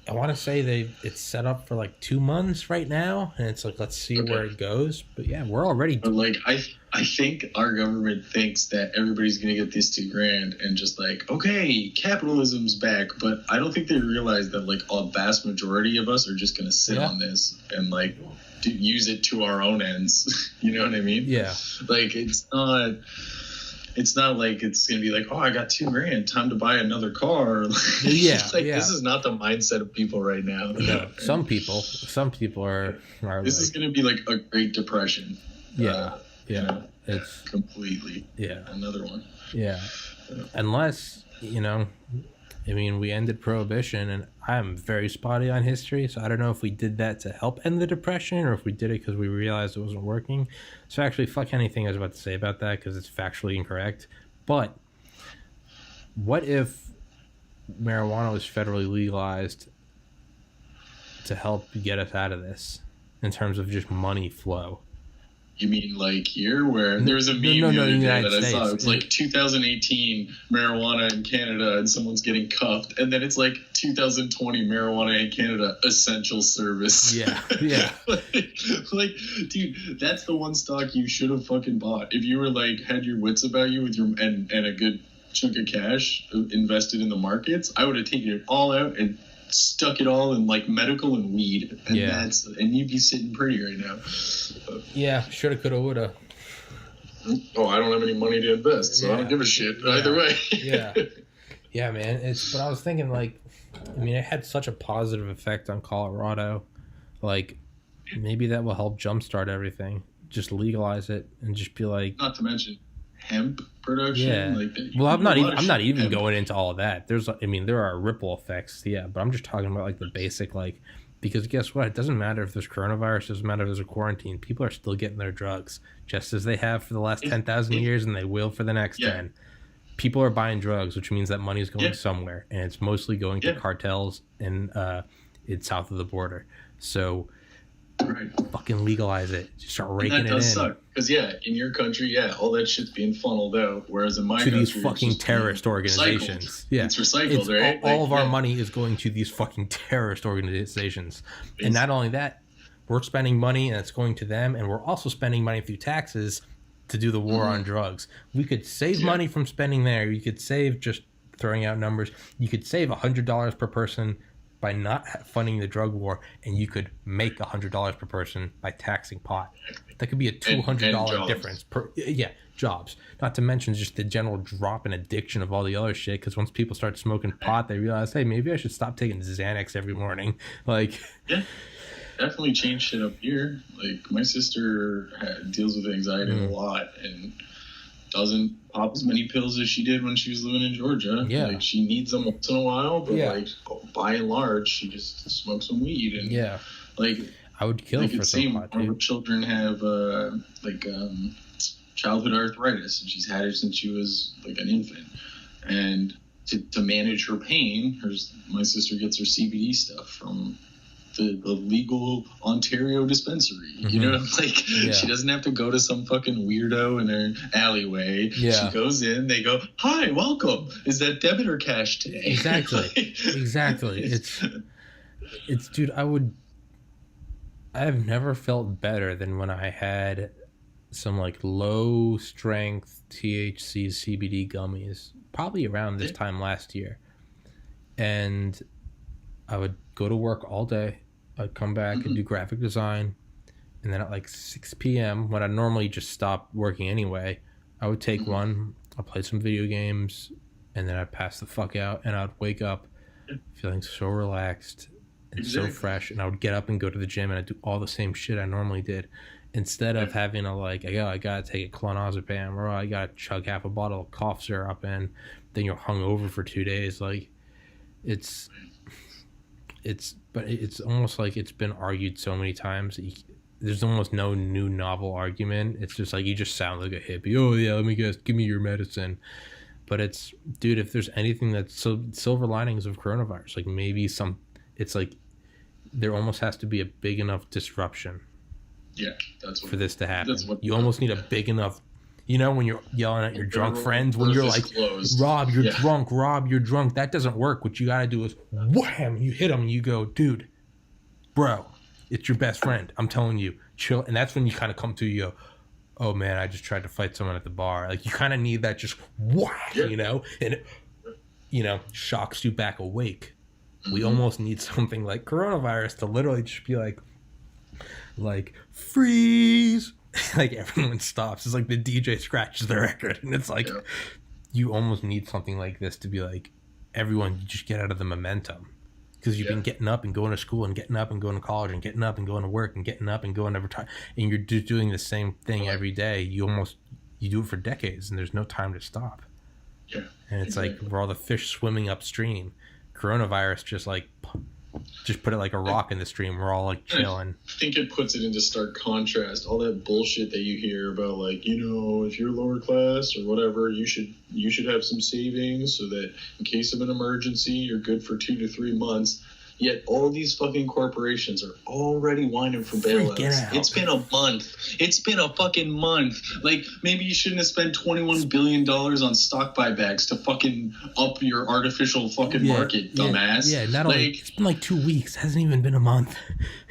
I want to say it's set up for like 2 months right now, and it's like, let's see where it goes. But yeah, we're already. But like, I think our government thinks that everybody's gonna get these $2,000 and just like, okay, capitalism's back. But I don't think they realize that like a vast majority of us are just gonna sit on this and like use it to our own ends. You know what I mean? Yeah. Like it's not like it's gonna be like, oh, I got $2,000, time to buy another car. This is not the mindset of people right now. No, some people are this is gonna be like a Great Depression. Yeah. You know, it's completely another one. Yeah. Unless, I mean, we ended Prohibition, and I'm very spotty on history, so I don't know if we did that to help end the Depression or if we did it because we realized it wasn't working. So actually, fuck anything I was about to say about that because it's factually incorrect. But what if marijuana was federally legalized to help get us out of this in terms of just money flow? You mean like here, where there was a meme the other day that I saw? It's like 2018 marijuana in Canada and someone's getting cuffed, and then it's like 2020 marijuana in Canada essential service. Yeah. like, dude, that's the one stock you should have fucking bought if you were like had your wits about you with your and a good chunk of cash invested in the markets. I would have taken it all out and stuck it all in like medical and weed, and and you'd be sitting pretty right now. Yeah, shoulda, coulda, woulda. Oh, I don't have any money to invest, so I don't give a shit either way. Yeah, man. But I was thinking, like, I mean, it had such a positive effect on Colorado. Like, maybe that will help jumpstart everything. Just legalize it and just be like. Not to mention hemp production. Well, I'm not even going into all of that. There are ripple effects, but I'm just talking about like the basic, like, because guess what? It doesn't matter if there's coronavirus, it doesn't matter if there's a quarantine. People are still getting their drugs just as they have for the last 10,000 years, and they will for the next 10. People are buying drugs, which means that money is going somewhere, and it's mostly going to cartels and it's south of the border. So fucking legalize it. Just start raking it in. That does suck. Because, in your country, all that shit's being funneled out. Whereas in my country, these fucking terrorist organizations. Recycled. Yeah. It's recycled, right? All of our money is going to these fucking terrorist organizations. And not only that, we're spending money and it's going to them. And we're also spending money through taxes to do the war on drugs. We could save money from spending there. You could save, just throwing out numbers, you could save $100 per person by not funding the drug war, and you could make $100 per person by taxing pot. That could be a $200 difference per jobs. Not to mention just the general drop in addiction of all the other shit. Because once people start smoking pot, they realize, hey, maybe I should stop taking Xanax every morning. Like, definitely changed shit up here. Like, my sister deals with anxiety a lot and doesn't pop as many pills as she did when she was living in Georgia. Yeah. Like, she needs them once in a while, but like, by and large, she just smokes some weed. And like, I would kill for some pot, dude. Her children have childhood arthritis, and she's had it since she was like an infant. And to manage her pain, my sister gets her CBD stuff from the legal Ontario dispensary. You know, like, she doesn't have to go to some fucking weirdo in her alleyway. She goes in, they go, hi, welcome. Is that debit or cash today? Exactly. It's dude, I've never felt better than when I had some like low strength THC CBD gummies, probably around this time last year. And I would go to work all day. I'd come back and do graphic design. And then at like 6 p.m., when I normally just stop working anyway, I would take one, I'd play some video games, and then I'd pass the fuck out, and I'd wake up feeling so relaxed and so fresh. And I would get up and go to the gym, and I'd do all the same shit I normally did. Instead of having to like, I gotta take a clonazepam, or I gotta chug half a bottle of cough syrup, and then you're hungover for 2 days. Like, but it's almost like it's been argued so many times. There's almost no new novel argument. It's just like, you just sound like a hippie. Oh yeah, let me guess, give me your medicine. But it's, dude, if there's anything that's silver linings of coronavirus, like maybe it's like there almost has to be a big enough disruption. Yeah, that's what, for this to happen. You almost need a big enough. You know, when you're yelling at your drunk friends, when you're like, Rob, you're drunk, Rob, you're drunk. That doesn't work. What you got to do is wham, you hit them and you go, dude, bro, it's your best friend. I'm telling you, chill. And that's when you kind of come to, you go, oh man, I just tried to fight someone at the bar. Like you kind of need that just wham, you know, and it, you know, shocks you back awake. We almost need something like coronavirus to literally just be like freeze. Like everyone stops. It's like the DJ scratches the record, and it's like you almost need something like this to be like everyone just get out of the momentum because you've been getting up and going to school and getting up and going to college and getting up and going to work and getting up and going to retire, and you're just doing the same thing every day. You do it for decades, and there's no time to stop. Yeah, and it's like we're all the fish swimming upstream. Coronavirus just put it like a rock in the stream. We're all like chilling. I think it puts it into stark contrast. All that bullshit that you hear about, like, you know, if you're lower class or whatever, you should have some savings so that in case of an emergency, you're good for 2 to 3 months. Yet all these fucking corporations are already whining for bailouts. It's been a month. It's been a fucking month. Like, maybe you shouldn't have spent $21 billion on stock buybacks to fucking up your artificial fucking market, dumbass. Yeah, not only, it's been like 2 weeks. It hasn't even been a month.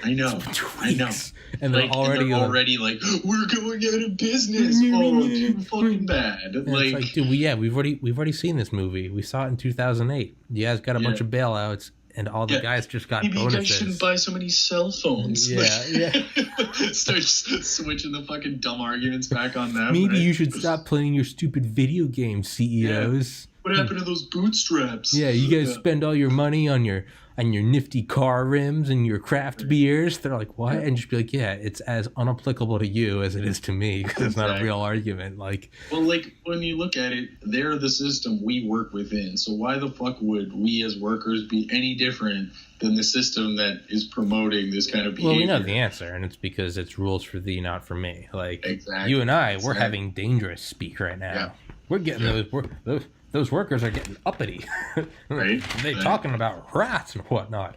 I know. It's been 2 weeks. And they're already like, we're going out of business. Oh, too fucking bad. Like, dude, we've already seen this movie. We saw it in 2008. You guys got a bunch of bailouts. And all the guys just got bonuses. Maybe you guys shouldn't buy so many cell phones. Start switching the fucking dumb arguments back on them. Maybe you should stop playing your stupid video games, CEOs. What happened to those bootstraps? Yeah, you guys spend all your money on your nifty car rims and your craft beers. They're like, what? And just be like, yeah, it's as unapplicable to you as it is to me because it's not a real argument. Like, well, like when you look at it, they're the system we work within. So why the fuck would we as workers be any different than the system that is promoting this kind of behavior? Well, we know the answer, and it's because it's rules for thee, not for me. Like, you and I, we're having dangerous speak right now. Yeah. We're getting those workers are getting uppity. Right? They're talking about rats and whatnot.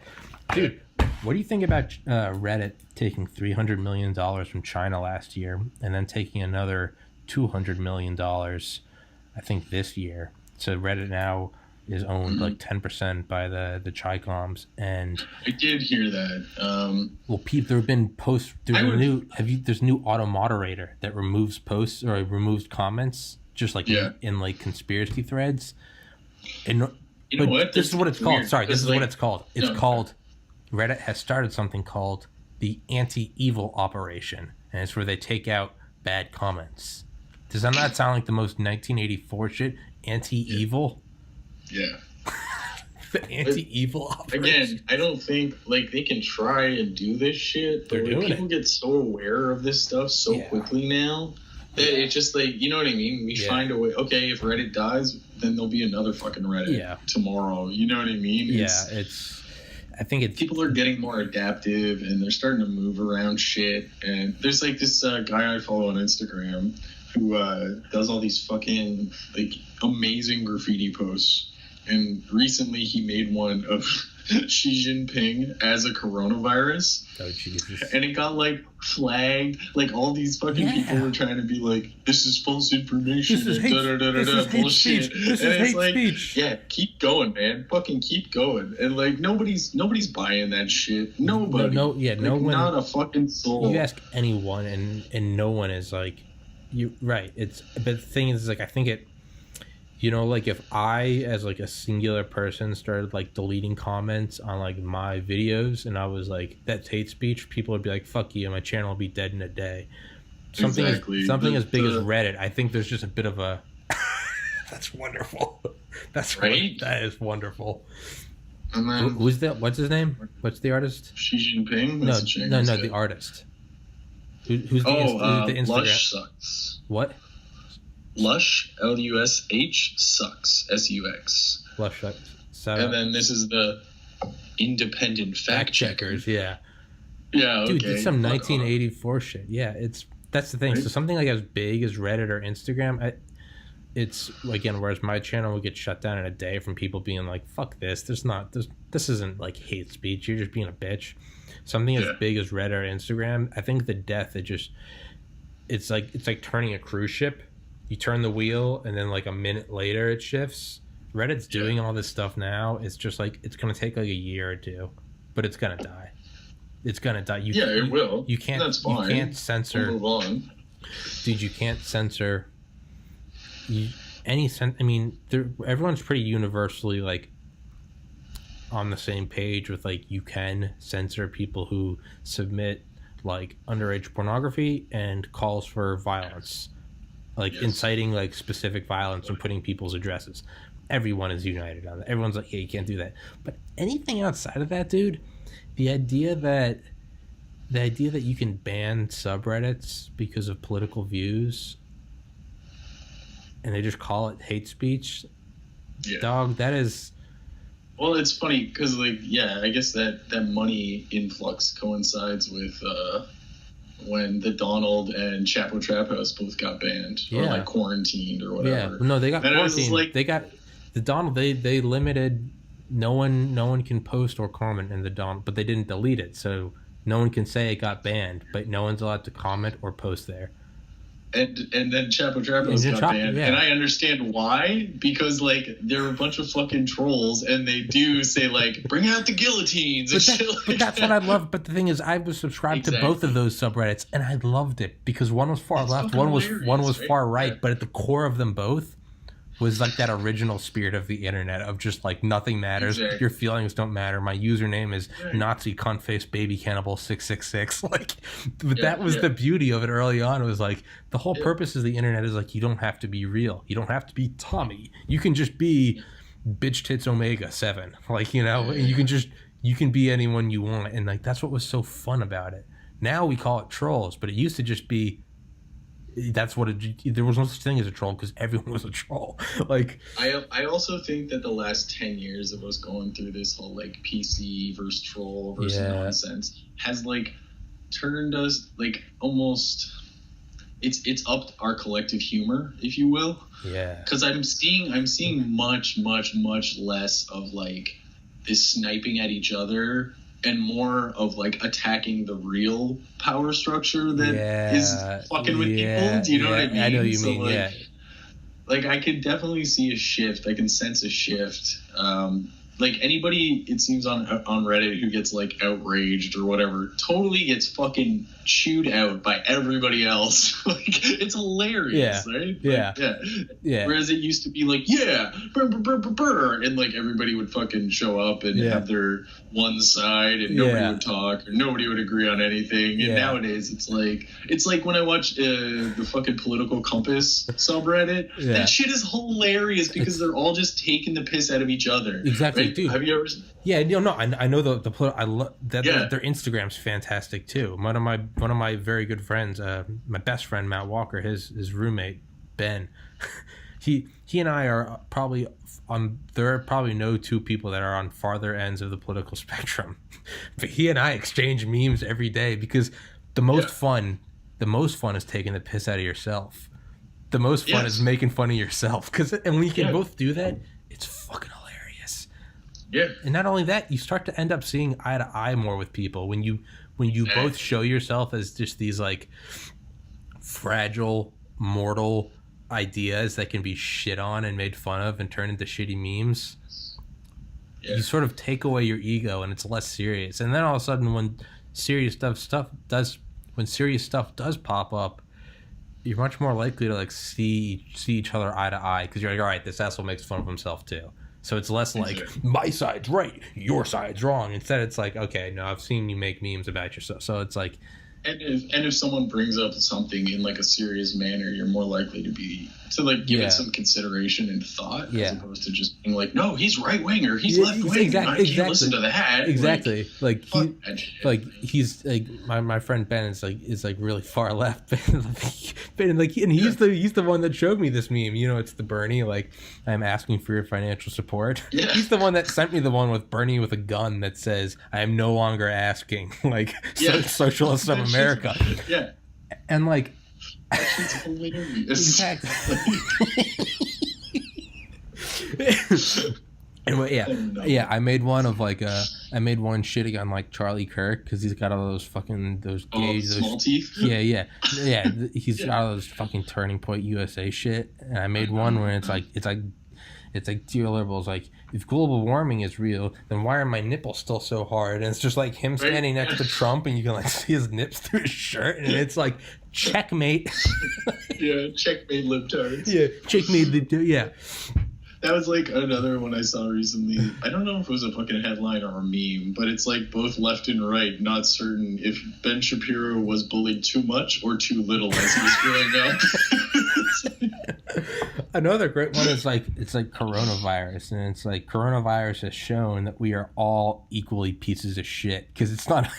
Dude, what do you think about Reddit taking $300 million from China last year and then taking another $200 million, I think, this year? So Reddit now is owned like 10% by the Chicoms. And I did hear that. Well, Pete, there have been posts. There's a new auto moderator that removes posts or removes comments. Just like in like conspiracy threads, and you know what? This is what it's called. Sorry, this is what it's called. It's called. Reddit has started something called the anti-evil operation, and it's where they take out bad comments. Does that not sound like the most 1984 shit? Anti-evil. Yeah. The anti-evil operation. Again, I don't think like they can try and do this shit, but people get so aware of this stuff so quickly now. It's just like, you know what I mean? We find a way. Okay, if Reddit dies, then there'll be another fucking Reddit tomorrow. You know what I mean? I think people are getting more adaptive and they're starting to move around shit. And there's like this guy I follow on Instagram who does all these fucking like amazing graffiti posts. And recently he made one of Xi Jinping as a coronavirus. Oh, Jesus. And it got like flagged. Like all these fucking people were trying to be like, this is false information. This is bullshit. This is hate speech. Yeah, keep going, man. Fucking keep going. And like nobody's buying that shit. Nobody. No one. Not a fucking soul. You ask anyone, and no one is like, you right. But the thing is, like, I think it. You know, like if I, as like a singular person, started like deleting comments on like my videos, and I was like, "That's hate speech," people would be like, "Fuck you," and my channel will be dead in a day. Something as big as Reddit, I think there's just a bit of a. That's wonderful. That's right. That is wonderful. And then, who's that? What's his name? What's the artist? Xi Jinping. No, the artist. Who's the Instagram? Lush sucks. What? Lush, Lush, sucks, Sux. Lush sucks. So, and then this is the independent fact checkers. Yeah. Yeah, okay. Dude, it's some 1984 shit. Yeah, that's the thing. Right? So something like as big as Reddit or Instagram, it's again, whereas my channel will get shut down in a day from people being like, "Fuck this! This isn't like hate speech. You're just being a bitch." Something as big as Reddit or Instagram, I think the death it's like turning a cruise ship. you turn the wheel and then like a minute later it shifts. Reddit's doing all this stuff now. It's just like it's gonna take like a year or two, but it's gonna die. It's gonna die. It will. You can't. That's fine. You can't censor. We'll move on. Dude, you can't censor. I mean, everyone's pretty universally like on the same page with like you can censor people who submit like underage pornography and calls for violence, like inciting like specific violence and putting people's addresses. Everyone is united on that. Everyone's like, yeah, you can't do that. But anything outside of that, dude, the idea that you can ban subreddits because of political views and they just call it hate speech, dog, that is... Well, it's funny because, like, I guess that money influx coincides with when the Donald and Chapo Trap House both got banned or, like, quarantined or whatever. Yeah, no, they got quarantined. Like, they got... The Donald, they limited... No one can post or comment in the Donald, but they didn't delete it, so no one can say it got banned, but no one's allowed to comment or post there. And then Chapo Trap House got banned. And I understand why, because, like, they're a bunch of fucking trolls, and they do say, like, bring out the guillotines and shit like But that's what I love. But the thing is, I was subscribed to both of those subreddits, and I loved it, because one was far left, one was far right, but at the core of them both was like that original spirit of the internet of just like nothing matters, your feelings don't matter, my username is Nazi cunt-face baby cannibal 666. Like, but that was the beauty of it early on. It was like the whole purpose of the internet is like you don't have to be real, you don't have to be Tommy, you can just be bitch tits omega 7, like, you know, you can be anyone you want, and like that's what was so fun about it. Now we call it trolls, but it used to just be there was no such thing as a troll because everyone was a troll. Like, I also think that the last 10 years of us going through this whole like PC versus troll versus nonsense has like turned us like almost it's upped our collective humor, if you will. Yeah. Because I'm seeing much less of like this sniping at each other and more of like attacking the real power structure that is fucking with people. Do you know what I mean? I know what you mean. Like, like I can definitely see a shift. I can sense a shift. Like anybody, it seems on Reddit who gets like outraged or whatever, totally gets fucking chewed out by everybody else. Like it's hilarious, right? Yeah. Whereas it used to be like, brr, and like everybody would fucking show up and have their one side, and nobody would talk or nobody would agree on anything. And nowadays it's like when I watch the fucking Political Compass subreddit, that shit is hilarious because they're all just taking the piss out of each other. Exactly. Right? Dude. Have you ever? Yeah, I know the I love that. Their Instagram's fantastic too. One of my very good friends, my best friend Matt Walker, his roommate Ben, he and I are probably on. There are probably no two people that are on farther ends of the political spectrum, but he and I exchange memes every day because the most fun is taking the piss out of yourself. The most fun is making fun of yourself and when you can both do that, it's fucking hilarious. Yeah. And not only that, you start to end up seeing eye to eye more with people when you both show yourself as just these like fragile, mortal ideas that can be shit on and made fun of and turned into shitty memes. Yeah. You sort of take away your ego and it's less serious. And then all of a sudden when serious stuff does pop up, you're much more likely to like see each other eye to eye because you're like, all right, this asshole makes fun of himself too. So it's less like my side's right, your side's wrong. Instead, it's like, okay, no, I've seen you make memes about yourself. So it's like, and if someone brings up something in like a serious manner, you're more likely to give it some consideration and thought, as opposed to just being like, no, he's right wing or he's left wing. I can't listen to that. Exactly. He's like my friend Ben is like really far left. And he's the one that showed me this meme. You know, it's the Bernie like I'm asking for your financial support. Yeah. He's the one that sent me the one with Bernie with a gun that says I am no longer asking like socialists of America. Yeah. And like that's hilarious. Exactly. And I made one of like I made one shitting on like Charlie Kirk because he's got all those fucking those gays, small teeth. Yeah. He's got all those fucking Turning Point USA shit, and I made one where it's like dear liberals, like if global warming is real, then why are my nipples still so hard? And it's just like him standing next to Trump, and you can like see his nips through his shirt, and it's like checkmate. Yeah, checkmate libtards. Yeah, checkmate. Yeah. That was like another one I saw recently. I don't know if it was a fucking headline or a meme, but it's like both left and right, not certain if Ben Shapiro was bullied too much or too little as he was growing up. Another great one is like, it's like coronavirus, and it's like coronavirus has shown that we are all equally pieces of shit, because it's not,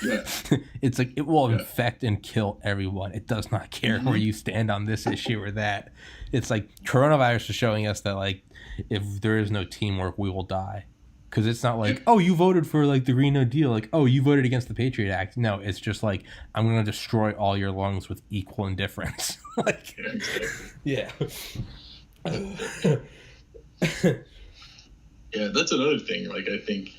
it's like it will infect and kill everyone. It does not care where you stand on this issue or that. It's like coronavirus is showing us that like, if there is no teamwork, we will die. Because it's not like, oh, you voted for like the Green New Deal, like, oh, you voted against the Patriot Act. No, it's just like, I'm going to destroy all your lungs with equal indifference. Like, yeah. Yeah, that's another thing. Like, I think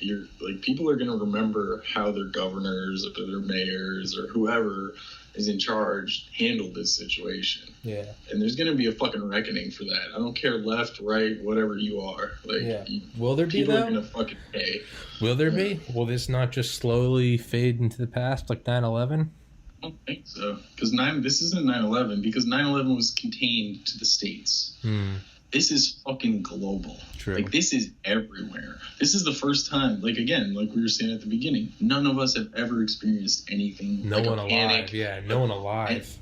people are going to remember how their governors or their mayors or whoever is in charge handled this situation. Yeah. And there's going to be a fucking reckoning for that. I don't care left, right, whatever you are. Like, will there be, people though? are going to fucking pay. Will there be? Will this not just slowly fade into the past like 9/11? I don't think so. Because this isn't 9/11, because 9/11 was contained to the States. This is fucking global. True. Like, this is everywhere. This is the first time, like, again, like we were saying at the beginning, none of us have ever experienced anything. No like one a alive. panic. Yeah, no one alive.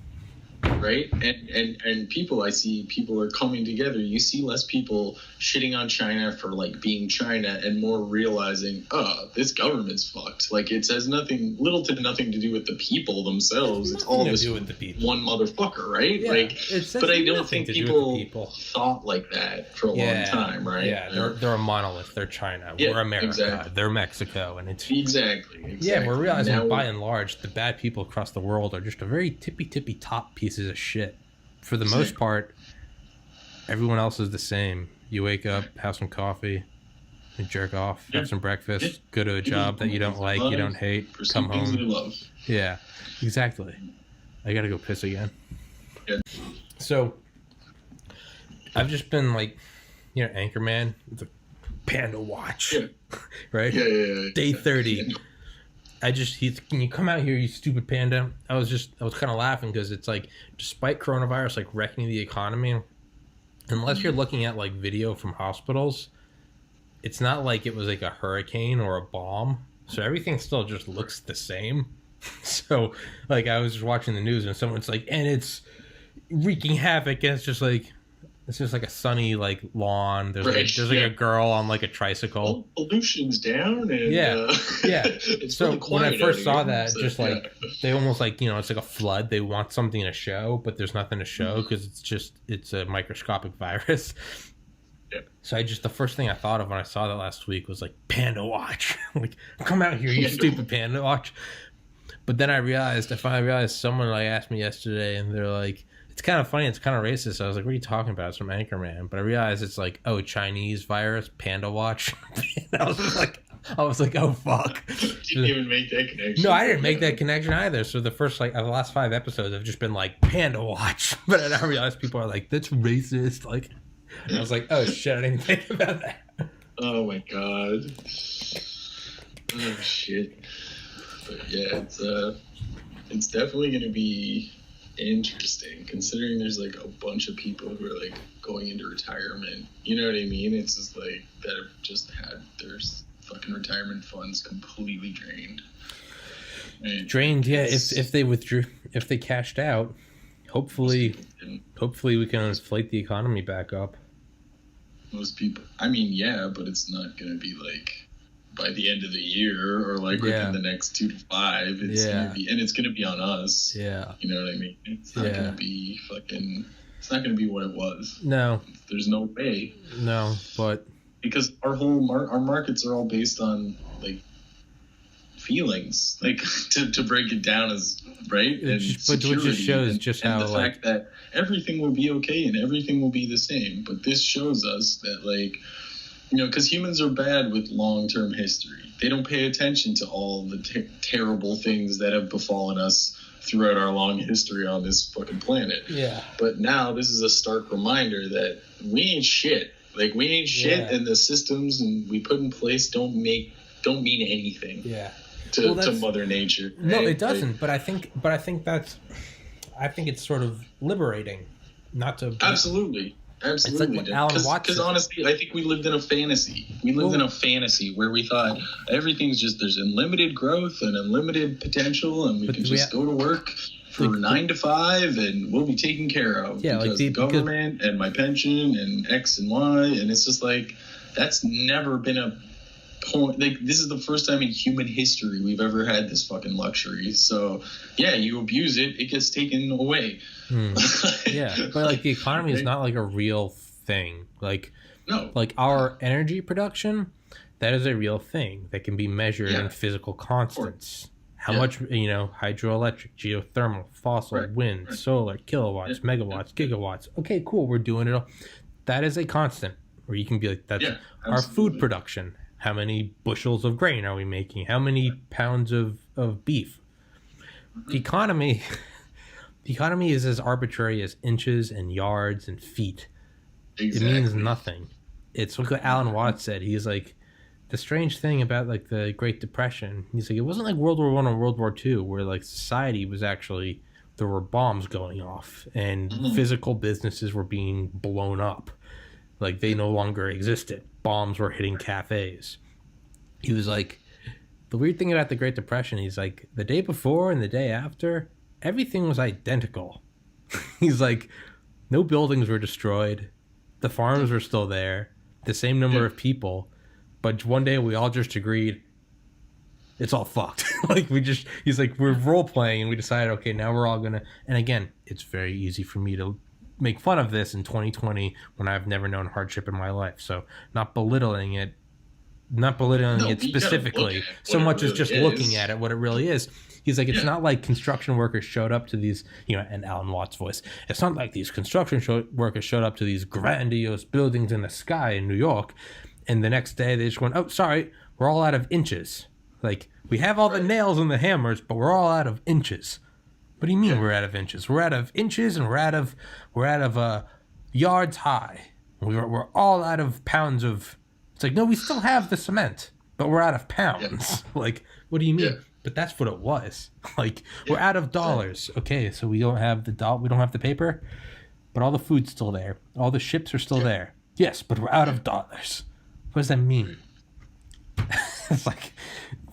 Right? And people are coming together. You see less people shitting on China for like being China and more realizing, oh, this government's fucked. Like, it has little to nothing to do with the people themselves. It's all this one motherfucker, right? Yeah, like, but I don't think people thought like that for a long time, right? Yeah, they're a monolith. They're China. We're America. Exactly. They're Mexico, and it's exactly. Yeah, we're realizing now, by and large, the bad people across the world are just a very tippy top pieces of shit. For the most part, everyone else is the same. You wake up, have some coffee, and jerk off, have some breakfast, go to a job that you don't like, you don't hate, come home. Yeah, exactly. I gotta go piss again. Yeah. So, I've just been like, Anchorman, the Panda Watch, right? Yeah. Day 30. Can you come out here, you stupid panda? I was kind of laughing because it's like, despite coronavirus like wrecking the economy, unless you're looking at like video from hospitals, it's not like it was like a hurricane or a bomb. So everything still just looks the same. So like I was just watching the news and someone's like, and it's wreaking havoc, and it's just like a sunny like lawn. There's like a girl on like a tricycle. Well, pollution's down, and it's so really when I first saw that, so, just like they almost like it's like a flood. They want something to show, but there's nothing to show because it's a microscopic virus. Yeah. So the first thing I thought of when I saw that last week was like Panda Watch. Like, come out here, you stupid Panda Watch. But then I finally realized someone like asked me yesterday, and they're like, it's kind of funny, it's kind of racist. I was like, what are you talking about? It's from Anchorman. But I realized it's like, oh, Chinese virus, Panda Watch. I was like, oh, fuck. You didn't even make that connection. No, I didn't make that connection either. So the first, the last 5 episodes have just been like, Panda Watch. But then I realized people are like, that's racist. Like, and I was like, oh, shit, I didn't think about that. Oh, my God. Oh, shit. But yeah, it's definitely going to be interesting, considering there's like a bunch of people who are like going into retirement. You know what I mean? It's just like that have just had their fucking retirement funds completely drained. Drained, yeah. If they cashed out, hopefully we can inflate the economy back up. Most people, I mean, yeah, but it's not going to be like by the end of the year or like within the next 2 to 5. It's gonna be, and it's going to be on us. Yeah. You know what I mean? It's not going to be it's not going to be what it was. No. There's no way. No, but because our whole our markets are all based on like feelings, like to break it down as right. But what just shows just how the fact that everything will be okay and everything will be the same. But this shows us that like because humans are bad with long-term history. They don't pay attention to all the terrible things that have befallen us throughout our long history on this fucking planet. Yeah. But now this is a stark reminder that we ain't shit. Like, we ain't shit, Yeah. and the systems and we put in place don't mean anything. Yeah. To Mother Nature. No, right? it doesn't. But I think it's sort of liberating, not to. Absolutely. It's like what Alan Watts. Because honestly, I think we lived in a fantasy. We lived in a fantasy where we thought everything's just, there's unlimited growth and unlimited potential, and we can just go to work for 9 to 5 and we'll be taken care of. Yeah, because the government and my pension and X and Y, and it's just like, that's never been a point. Like, this is the first time in human history we've ever had this fucking luxury. So yeah, you abuse it, it gets taken away. Yeah, but like the economy is not like a real thing. Like, no, like our energy production, that is a real thing that can be measured in physical constants. How much, hydroelectric, geothermal, fossil, wind, solar, kilowatts, megawatts, gigawatts. Okay, cool, we're doing it all. That is a constant where you can be like, that's our food production. How many bushels of grain are we making? How many pounds of beef? The economy is as arbitrary as inches and yards and feet. Exactly. It means nothing. It's what Alan Watts said. He's like, the strange thing about like the Great Depression, he's like, it wasn't like World War I or World War II where like society was actually, there were bombs going off and physical businesses were being blown up. Like, they no longer existed. Bombs were hitting cafes. He was like, the weird thing about the Great Depression, he's like, the day before and the day after, everything was identical. He's like, no buildings were destroyed. The farms were still there. The same number of people. But one day we all just agreed, it's all fucked. He's like, we're role playing and we decided, okay, now we're all going to, and again, it's very easy for me to make fun of this in 2020 when I've never known hardship in my life. So not belittling it specifically so much as just looking at it, what it really is. He's like, it's not like construction workers showed up to these, in Alan Watts' voice, it's not like these construction workers showed up to these grandiose buildings in the sky in New York, and the next day they just went, oh, sorry, we're all out of inches. Like, we have all the nails and the hammers, but we're all out of inches. What do you mean we're out of inches? We're out of inches and we're out of yards high. We're all out of pounds of. It's like, no, we still have the cement, but we're out of pounds. Like, what do you mean? But that's what it was. Like, we're out of dollars. Okay, so we don't have we don't have the paper, but all the food's still there. All the ships are still there. Yes, but we're out of dollars. What does that mean? It's like,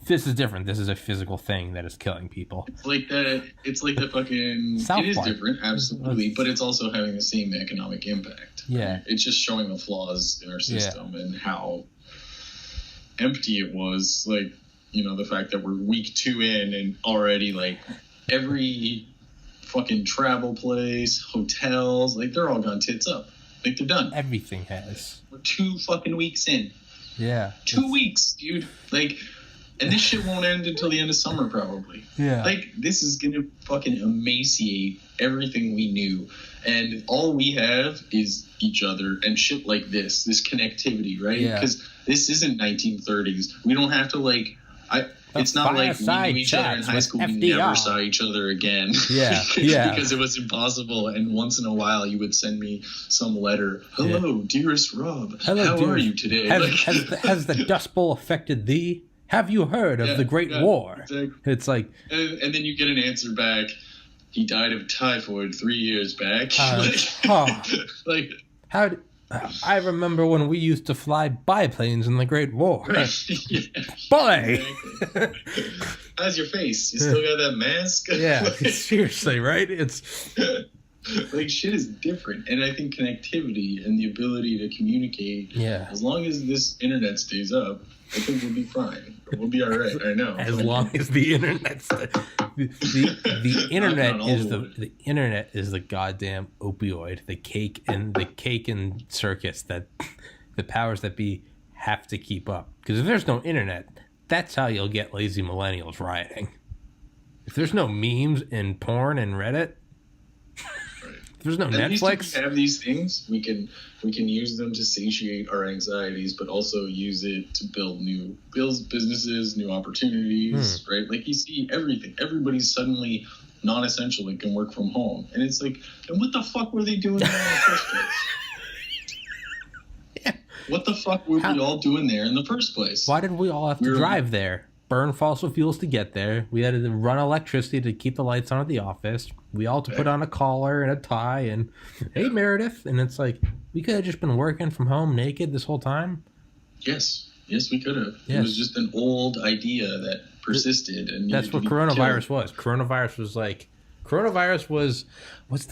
this is different. This is a physical thing that is killing people. It's like the fucking. South it is Park. different, absolutely, but it's also having the same economic impact. Yeah. It's just showing the flaws in our system and how empty it was. Like, the fact that we're week 2 in and already like every fucking travel place, hotels, like they're all gone tits up. Like, they're done. Everything has. We're 2 fucking weeks in. Yeah. 2 weeks, dude. Like, and this shit won't end until the end of summer, probably. Yeah. Like, this is gonna fucking emaciate everything we knew. And all we have is each other and shit like this connectivity, right? Yeah. Because this isn't 1930s. We don't have to, like, it's not like we knew each other in high school. We never saw each other again. Yeah, yeah. Because it was impossible. And once in a while, you would send me some letter. Hello, dearest Rob. Hello, how dearest. are you today? Has the Dust Bowl affected thee? Have you heard of the Great War? Exactly. It's like... And then you get an answer back. He died of typhoid 3 years back. I remember when we used to fly biplanes in the Great War. Yeah. Boy! Exactly. How's your face? You still got that mask? Yeah, seriously, right? It's... Like, shit is different. And I think connectivity and the ability to communicate, as long as this internet stays up, I think we'll be fine. We'll be all right. I know. As long as the internet's the internet is the internet is the goddamn opioid, the cake and circus that the powers that be have to keep up. Because if there's no internet, that's how you'll get lazy millennials rioting. If there's no memes and porn and Reddit, There's no At least if Netflix. we have these things, we can use them to satiate our anxieties, but also use it to build businesses, new opportunities, right? Like you see everything. Everybody's suddenly non-essential and can work from home. And it's like, then what the fuck were they doing there in the first place? Yeah. What the fuck were we all doing there in the first place? Why did we all have to drive there? Burn fossil fuels to get there. We had to run electricity to keep the lights on at the office. We all had to put on a collar and a tie and, hey, Meredith. And it's like, we could have just been working from home naked this whole time. Yes, we could have. Yes. It was just an old idea that persisted. And that's what coronavirus was. Coronavirus was what's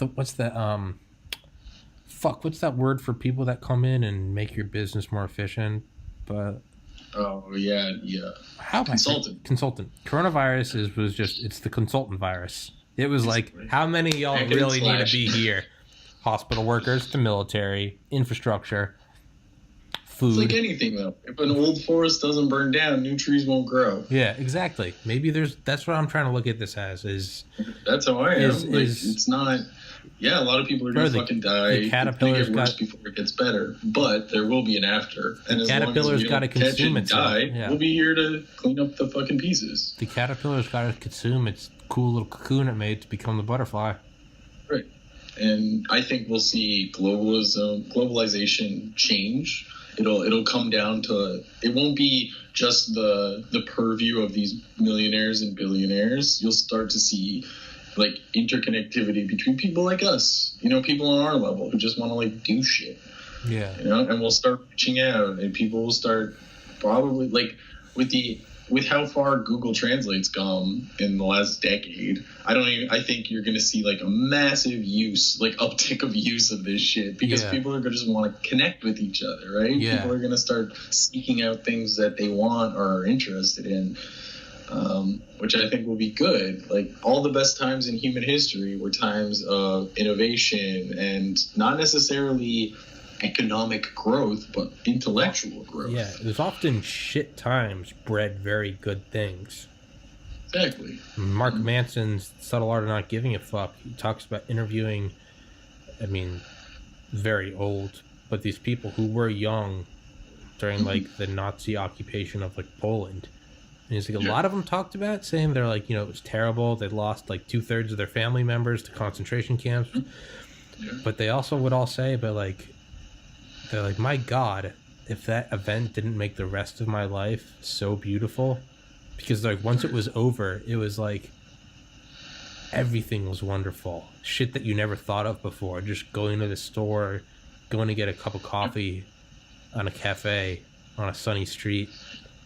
that word for people that come in and make your business more efficient? But consultant. Coronavirus it's the consultant virus. It was like, how many of y'all really need to be here? Hospital workers to military, infrastructure, food. It's like anything, though. If an old forest doesn't burn down, new trees won't grow. Yeah, exactly. Maybe that's what I'm trying to look at this as. That's how I am. It's not... Yeah, a lot of people are going to fucking die. The caterpillar's get worse before it gets better, but there will be an after. And as caterpillar's got to consume itself. We'll be here to clean up the fucking pieces. The caterpillar's got to consume its cool little cocoon it made to become the butterfly. Right. And I think we'll see globalization change. It'll come down to, it won't be just the purview of these millionaires and billionaires. You'll start to see like interconnectivity between people like us, people on our level who just want to like do shit. Yeah. And we'll start reaching out, and people will start probably like with how far Google Translate's gone in the last decade. I think you're going to see like a massive uptick of use of this shit because people are going to just want to connect with each other, right? Yeah. People are going to start seeking out things that they want or are interested in. Which I think will be good. Like, all the best times in human history were times of innovation and not necessarily economic growth, but intellectual growth. Yeah, there's often shit times bred very good things. Exactly. Mark Manson's Subtle Art of Not Giving a Fuck, he talks about interviewing, very old, but these people who were young during, like, the Nazi occupation of, like, Poland. And he's like, a lot of them talked about saying they're like, it was terrible. They lost like 2/3 of their family members to concentration camps. Yeah. But they also would all say, they're like, my God, if that event didn't make the rest of my life so beautiful, because like once it was over, it was like everything was wonderful. Shit that you never thought of before. Just going to the store, going to get a cup of coffee on a cafe on a sunny street,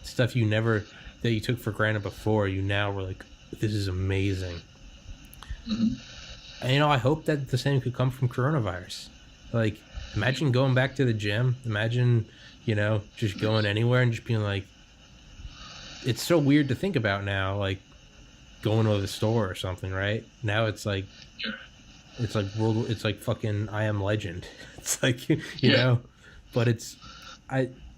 stuff that you took for granted before, you now were like, this is amazing. Mm-hmm. And, I hope that the same could come from coronavirus. Like, imagine going back to the gym. Imagine, just going anywhere and just being like, it's so weird to think about now, like, going to the store or something, right? Now it's like, it's like fucking I Am Legend. It's like, you know, but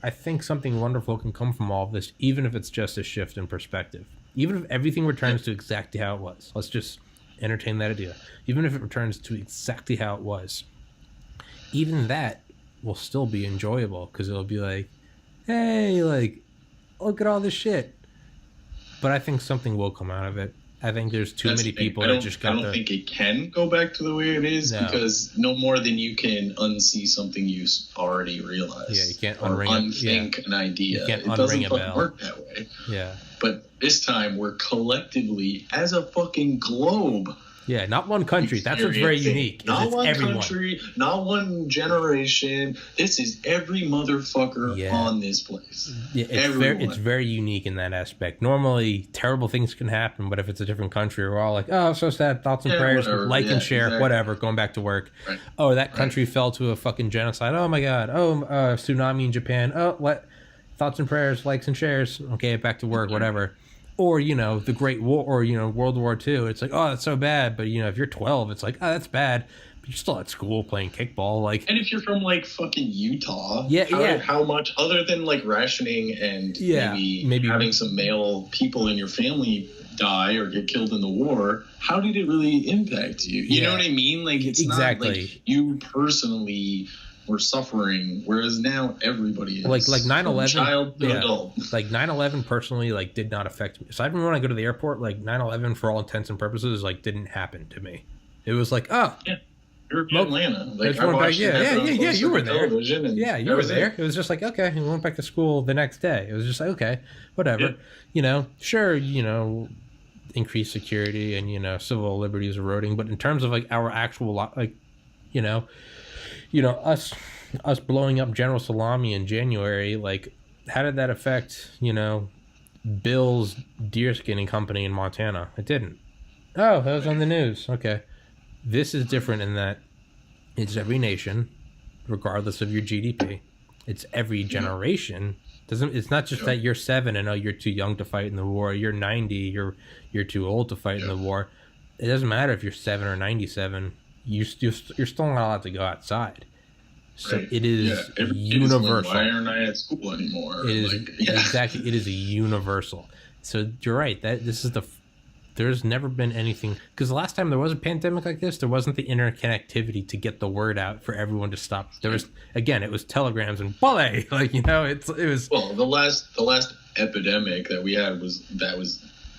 I think something wonderful can come from all of this, even if it's just a shift in perspective. Even if everything returns to exactly how it was. Let's just entertain that idea. Even if it returns to exactly how it was, even that will still be enjoyable because it'll be like, hey, like, look at all this shit. But I think something will come out of it. I think there's too many people that just got I don't think it can go back to the way it is because no more than you can unsee something you already realized. Yeah, you can't unthink an idea. You can't it doesn't unring a bell. work that way. Yeah. But this time we're collectively, as a fucking globe. Yeah, not one country. That's what's very unique. Not one everyone. country, not one generation. This is every motherfucker on this place. Yeah, it's very unique in that aspect. Normally, terrible things can happen, but if it's a different country, we're all like, oh, so sad, thoughts and prayers, like and share, whatever, going back to work. Right. Oh, that country fell to a fucking genocide. Oh, my God. Oh, tsunami in Japan. Oh, what? Thoughts and prayers, likes and shares. Okay, back to work, whatever. Or, the Great War, or, World War II. It's like, oh, that's so bad. But, if you're 12, it's like, oh, that's bad. But you're still at school playing kickball. Like, and if you're from, like, fucking Utah, how much, other than, like, rationing and maybe having some male people in your family die or get killed in the war, how did it really impact you? You know what I mean? Like, it's exactly. not like you personally were suffering, whereas now everybody is. Like 9/11, from child to adult. Like 9/11 personally, like, did not affect me. So I remember when I go to the airport, like 9/11 for all intents and purposes, like, didn't happen to me. It was like, oh, yeah. You're in Atlanta. Like, I watched yeah, you were there. Yeah, you were there. It was just like, okay, we went back to school the next day. It was just like, okay, whatever. Yeah. You know, sure, you know, increased security and, you know, civil liberties eroding, but in terms of like our actual, like, you know, us blowing up General Salami in January, like, how did that affect, you know, Bill's deer skinning company in Montana? It didn't. Oh, that was on the news. Okay. This is different in that it's every nation, regardless of your GDP. It's every generation. It's not just that you're 7 and, oh, you're too young to fight in the war. You're 90. You're too old to fight in the war. It doesn't matter if you're 7 or 97. You're still not allowed to go outside. So it is universal. Why aren't I at school anymore? It is exactly. It is a universal. So you're right. There's never been anything, because the last time there was a pandemic like this, there wasn't the interconnectivity to get the word out for everyone to stop. There was, again, it was telegrams and ballet, like, you know, it was. Well, the last epidemic that we had was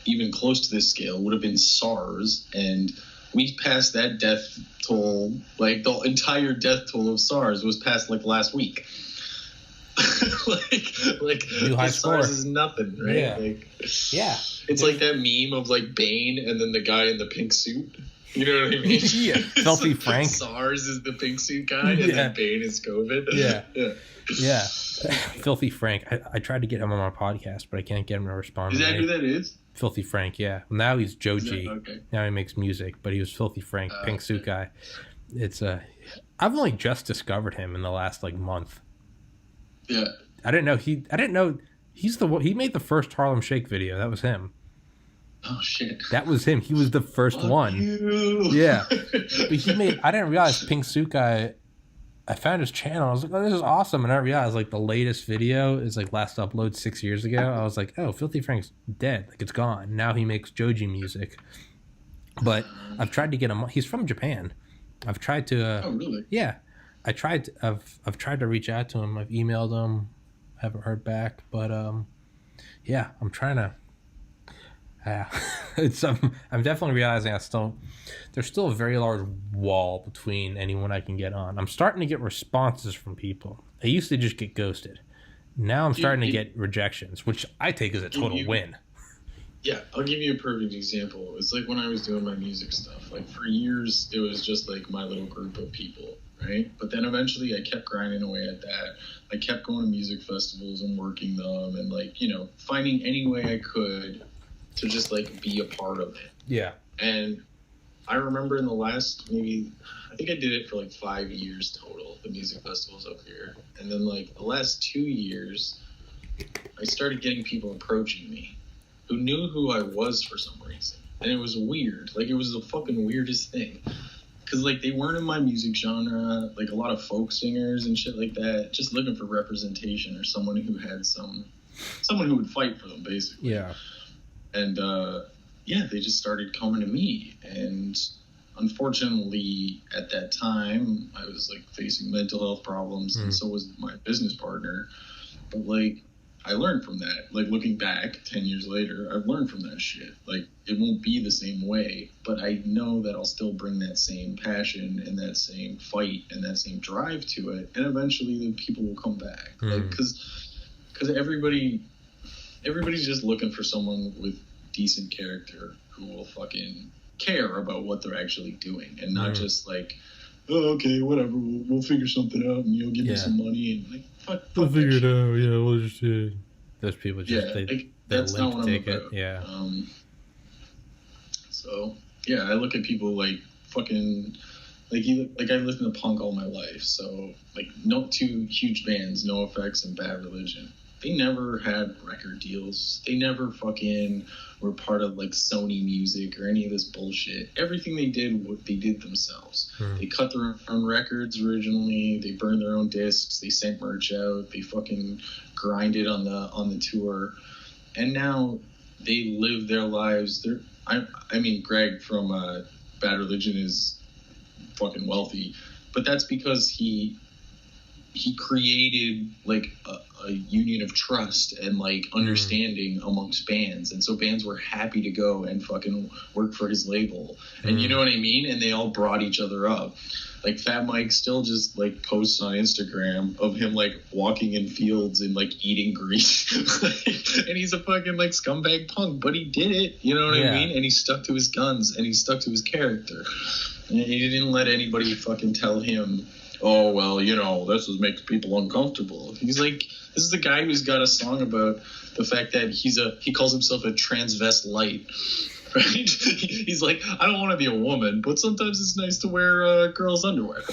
even close to this scale would have been SARS, and we passed that death toll, like the entire death toll of SARS was passed like last week. like new high score. SARS is nothing, right? Yeah. Yeah. It's like that meme of like Bane and then the guy in the pink suit. You know what I mean? Yeah. Filthy Frank. SARS is the pink suit guy, and then Bane is COVID. Yeah. Filthy Frank. I tried to get him on my podcast, but I can't get him to respond. Is that who that is? Filthy Frank, yeah. Now he's Joe G. Okay. Now he makes music, but he was Filthy Frank, pink suit guy. It's I've only just discovered him in the last like month. Yeah. I didn't know he made the first Harlem Shake video. That was him. Oh shit. That was him. He was the first one. You. Yeah. But I didn't realize Pink Suit Guy, I found his channel. I was like, oh, this is awesome. And I realized like the latest video is like last upload 6 years ago. I was like, oh, Filthy Frank's dead. Like, it's gone. Now he makes Joji music. But I've tried to get him. He's from Japan. I've tried to. Oh really? Yeah. I've tried to reach out to him. I've emailed him. Haven't heard back. But yeah, I'm trying to. I'm definitely realizing there's still a very large wall between anyone I can get on. I'm starting to get responses from people. I used to just get ghosted. Now I'm starting to get rejections, which I take as a total win. Yeah, I'll give you a perfect example. It's like when I was doing my music stuff. Like for years, it was just like my little group of people, right? But then eventually I kept grinding away at that. I kept going to music festivals and working them and like, you know, finding any way I could to just like be a part of it. Yeah. And I remember in the last I think I did it for like 5 years total, the music festivals up here. And then like the last 2 years, I started getting people approaching me who knew who I was for some reason. And it was weird. Like, it was the fucking weirdest thing. Because, like, they weren't in my music genre. Like, a lot of folk singers and shit like that. Just looking for representation or someone who had someone who would fight for them, basically. Yeah. And, they just started coming to me. And unfortunately, at that time, I was, like, facing mental health problems. And so was my business partner. But, like, I learned from that. Like, looking back 10 years later, I've learned from that shit. Like, it won't be the same way, but I know that I'll still bring that same passion and that same fight and that same drive to it, and eventually the people will come back. Like, because everybody's just looking for someone with decent character who will fucking care about what they're actually doing, and not just like, oh, okay, whatever, we'll figure something out, and you'll give me some money, and like, fuck we'll figure it out. Yeah, we'll just those people just that's not what I'm about. Yeah. So yeah, I look at people like fucking like I listened to punk all my life. So like no two huge bands, NoFX and Bad Religion. They never had record deals. They never fucking were part of like Sony Music or any of this bullshit. Everything they did themselves. They cut their own records originally. They burned their own discs. They sent merch out. They fucking grinded on the tour. And now they live their lives. I mean, Greg from Bad Religion is fucking wealthy, but that's because he created like a union of trust and like understanding amongst bands, and so bands were happy to go and fucking work for his label, and you know what I mean, and they all brought each other up. Like Fat Mike still just like posts on Instagram of him like walking in fields and like eating grease and he's a fucking like scumbag punk, but he did it, you know what I mean, and he stuck to his guns and he stuck to his character, and he didn't let anybody fucking tell him, oh, well, you know, this makes people uncomfortable. He's like, this is the guy who's got a song about the fact that he calls himself a transvestite, right? He's like, I don't want to be a woman, but sometimes it's nice to wear girls' underwear.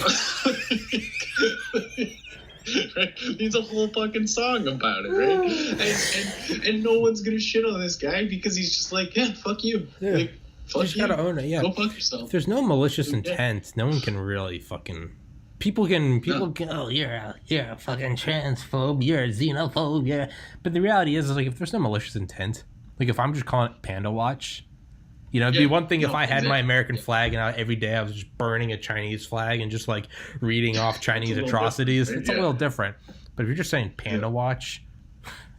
Right? There's a whole fucking song about it, right? And no one's going to shit on this guy because he's just like, yeah, fuck you. Yeah. Like, fuck you. Gotta own it, yeah. Go fuck yourself. If there's no malicious intent, no one can really fucking... People can, oh, you're a fucking transphobe, you're a xenophobe, yeah. But the reality is, like, if there's no malicious intent, like, if I'm just calling it Panda Watch, you know, it'd be one thing if I had my American flag and every day I was just burning a Chinese flag and just, like, reading off Chinese atrocities. It's a little different. But if you're just saying Panda Watch,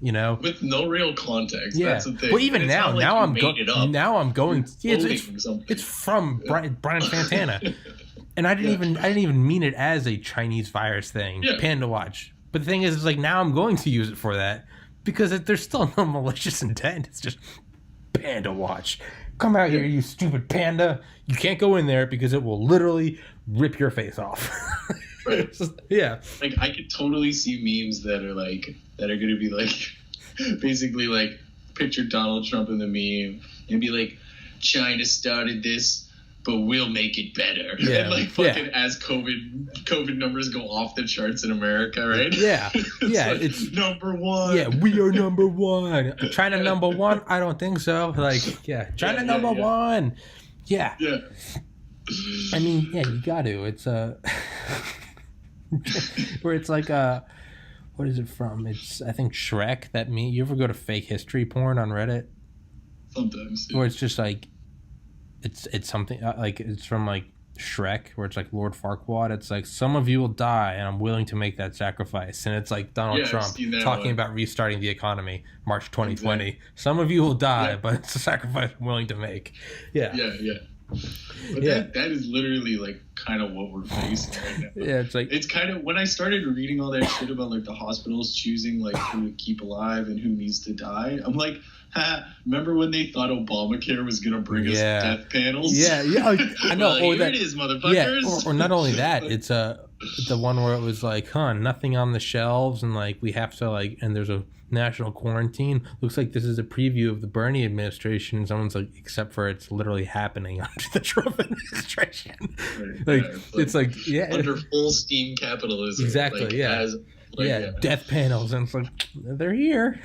you know. With no real context, that's the thing. Well, even now, I'm going, it's from Brian Fantana. And I didn't even mean it as a Chinese virus thing, Panda Watch. But the thing is, like, now I'm going to use it for that because there's still no malicious intent. It's just Panda Watch. Come out here, you stupid panda. You can't go in there because it will literally rip your face off. Right. Yeah. Like, I could totally see memes that are going to be like, basically like, picture Donald Trump in the meme and be like, China started this, but we'll make it better. Yeah. And like fucking as COVID numbers go off the charts in America, right? Yeah. Yeah. Like, it's number one. Yeah, we are number one. China number one? I don't think so. Like, yeah. China number one. Yeah. Yeah. I mean, yeah, you got to. It's where it's like what is it from? It's I think Shrek, that meme. You ever go to fake history porn on Reddit? Sometimes. Where it's just like it's something like it's from like Shrek, where it's like Lord Farquaad. It's like, some of you will die, and I'm willing to make that sacrifice. And it's like Donald Trump talking about restarting the economy, March 2020. Exactly. Some of you will die, but it's a sacrifice I'm willing to make. Yeah. Yeah. But that is literally like kind of what we're facing right now. Yeah, it's kind of when I started reading all that shit about like the hospitals choosing like who to keep alive and who needs to die. I'm like, remember when they thought Obamacare was gonna bring us death panels? Yeah. I know. Like, here it is, motherfuckers. Yeah, or not only that, it's the one where it was like, nothing on the shelves, and like we have to like, and there's a national quarantine. Looks like this is a preview of the Bernie administration. And someone's like, except for it's literally happening under the Trump administration. Right, like it's like under full steam capitalism. Exactly. Like, death panels, and it's like they're here.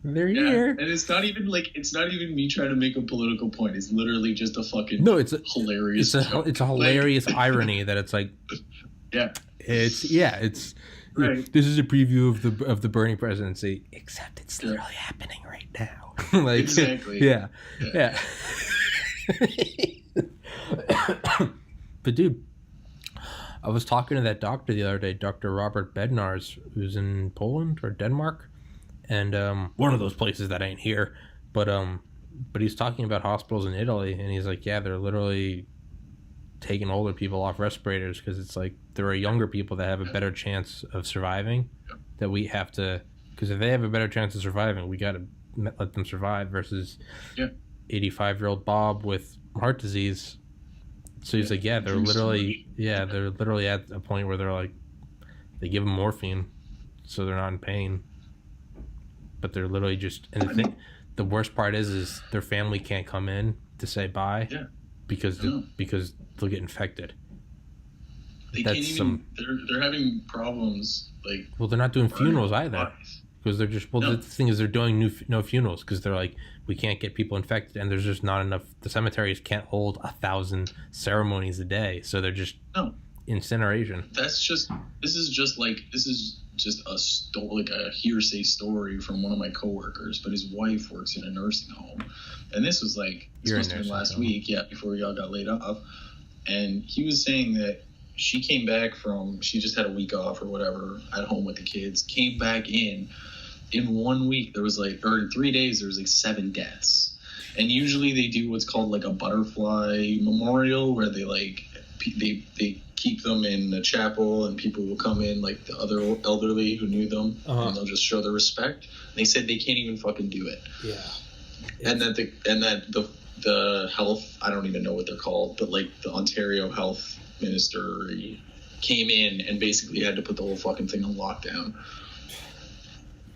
They're here. And it's not even me trying to make a political point. It's literally just a fucking hilarious. It's a hilarious irony that it's like, it's right. This is a preview of the Bernie presidency, except it's literally happening right now. Like, exactly. Yeah. But dude, I was talking to that doctor the other day, Dr. Robert Bednarz, who's in Poland or Denmark. And one of those places that ain't here, but he's talking about hospitals in Italy, and he's like, they're literally taking older people off respirators because it's like there are younger people that have a better chance of surviving. That we have to, because if they have a better chance of surviving, we got to let them survive versus 85-year-old Bob with heart disease. So he's like, they're literally at a point where they're like, they give them morphine, so they're not in pain. But they're literally just, and the worst part is their family can't come in to say bye because they'll get infected. They can't even. They're having problems like. Well, they're not doing funerals either because they're just. Well, the thing is, they're doing no funerals because they're like, we can't get people infected, and there's just not enough. The cemeteries can't hold 1,000 ceremonies a day, so they're just incineration. This is just like a hearsay story from one of my coworkers, but his wife works in a nursing home, and this was like supposed to be last week, before we all got laid off, and he was saying that she came back she just had a week off or whatever at home with the kids, came back in 1 week there was like, or in 3 days there was like 7 deaths, and usually they do what's called like a butterfly memorial where they like they keep them in the chapel and people will come in, like the other elderly who knew them, and they'll just show their respect. And they said they can't even fucking do it. Yeah. And that the health, I don't even know what they're called, but like the Ontario health minister came in and basically had to put the whole fucking thing on lockdown.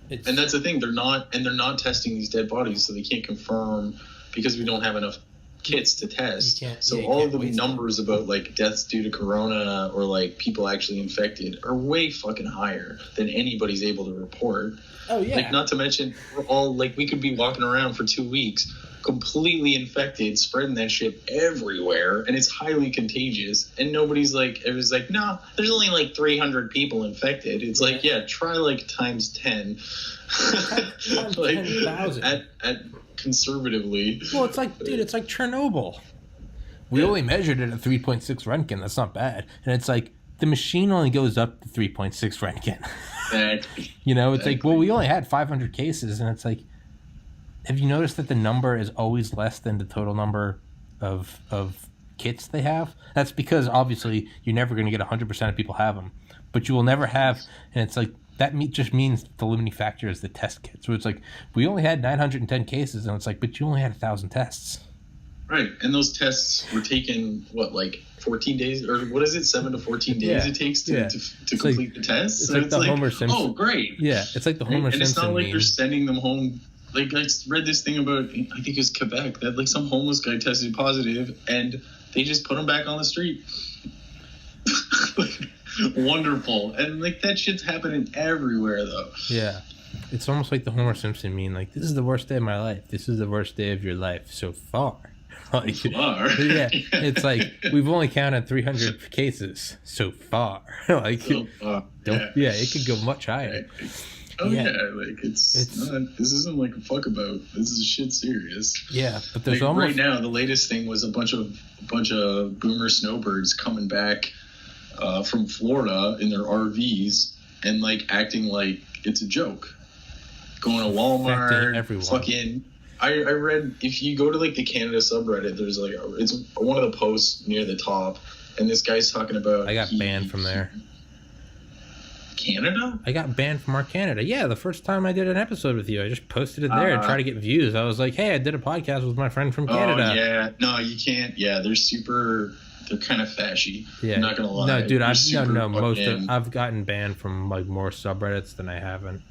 And that's the thing, they're not testing these dead bodies, so they can't confirm because we don't have enough kits to test. So all of the numbers about like deaths due to corona or like people actually infected are way fucking higher than anybody's able to report. Oh yeah. Like, not to mention, we're all like, we could be walking around for 2 weeks completely infected, spreading that shit everywhere, and it's highly contagious, and nobody's like, it was like, no, there's only like 300 people infected. It's like, yeah, try like times 10. Like 10,000 at conservatively. Well, it's like, dude, it's like Chernobyl. We only measured it at 3.6 Röntgen. That's not bad. And it's like, the machine only goes up to 3.6 Röntgen. Exactly. You know, it's like, well, we only had 500 cases, and it's like, have you noticed that the number is always less than the total number of kits they have? That's because, obviously, you're never going to get 100% of people have them. But you will never have, and it's like, that just means the limiting factor is the test kit. So it's like, we only had 910 cases, and it's like, but you only had 1,000 tests. Right, and those tests were taken, what, like 14 days, or what is it, 7 to 14 days it takes to complete the test? It's like the Homer Simpson. Oh, great. Yeah, it's like the Homer Simpson. And it's not like meme. they're sending them home. Like, I read this thing about, I think it was Quebec, that like some homeless guy tested positive, and they just put him back on the street. Wonderful. And like, that shit's happening everywhere, though. Yeah. It's almost like the Homer Simpson meme, like, this is the worst day of my life. This is the worst day of your life so far. Like, so far. Yeah. It's like, we've only counted 300 cases so far. Like, so far. Yeah, it could go much higher. Oh yeah, like it's not, this isn't like a fuck about. This is shit serious. Yeah, but there's like, almost right now the latest thing was a bunch of boomer snowbirds coming back from Florida in their RVs and like acting like it's a joke, going to Walmart, fucking. I read, if you go to like the Canada subreddit, there's like it's one of the posts near the top, and this guy's talking about. I got banned from there. Canada? I got banned from our Canada. Yeah, the first time I did an episode with you, I just posted it there to try to get views. I was like, hey, I did a podcast with my friend from Canada. Oh, yeah. No, you can't. Yeah, they're kind of fashy. Yeah. I'm not going to lie. No, dude, I've gotten banned from like more subreddits than I haven't.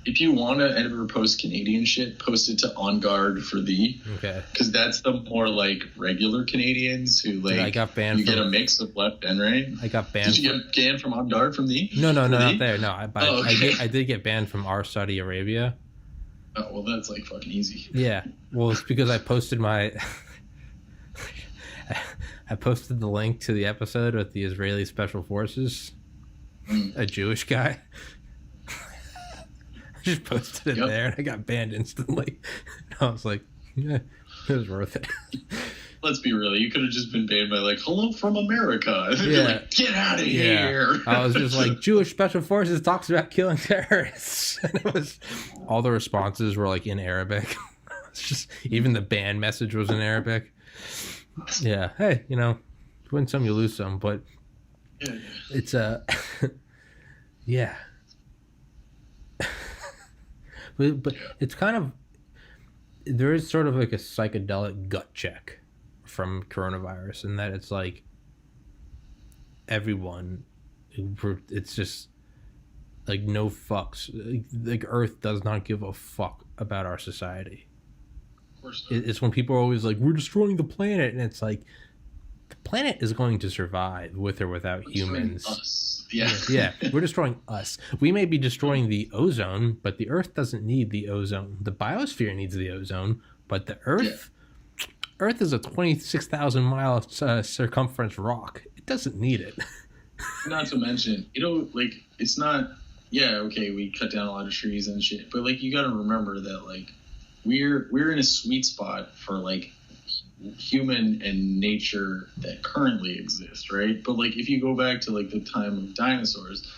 If you want to ever post Canadian shit, post it to On Guard for Thee. Okay. Because that's the more like regular Canadians who like. Dude, I got banned. Get a mix of left and right. I got banned. Did you get banned from On Guard from Thee? No, not there. No, okay. I did get banned from our Saudi Arabia. Oh well, that's like fucking easy. Yeah. Well, it's because I posted I posted the link to the episode with the Israeli Special Forces, a Jewish guy. I just posted it there, and I got banned instantly. And I was like, yeah, it was worth it. Let's be real. You could have just been banned by like, hello from America. And yeah. Like, get out of here. I was just like, Jewish Special Forces talks about killing terrorists. And it was, all the responses were like in Arabic. It's just, even the ban message was in Arabic. Yeah. Hey, you win some, you lose some, but it's yeah. But it's kind of, there is sort of like a psychedelic gut check from coronavirus, in that it's like everyone, it's just like no fucks. Like Earth does not give a fuck about our society. Of course not. It's when people are always like, we're destroying the planet, and it's like, the planet is going to survive with or without humans. Us. Yeah. Yeah, we're destroying us. We may be destroying the ozone, but the Earth doesn't need the ozone. The biosphere needs the ozone, but the Earth, Earth is a 26,000 mile circumference rock. It doesn't need it. Not to mention, like, it's not yeah, okay, we cut down a lot of trees and shit, but like you got to remember that like we're in a sweet spot for like human and nature that currently exist, right? But like if you go back to like the time of dinosaurs,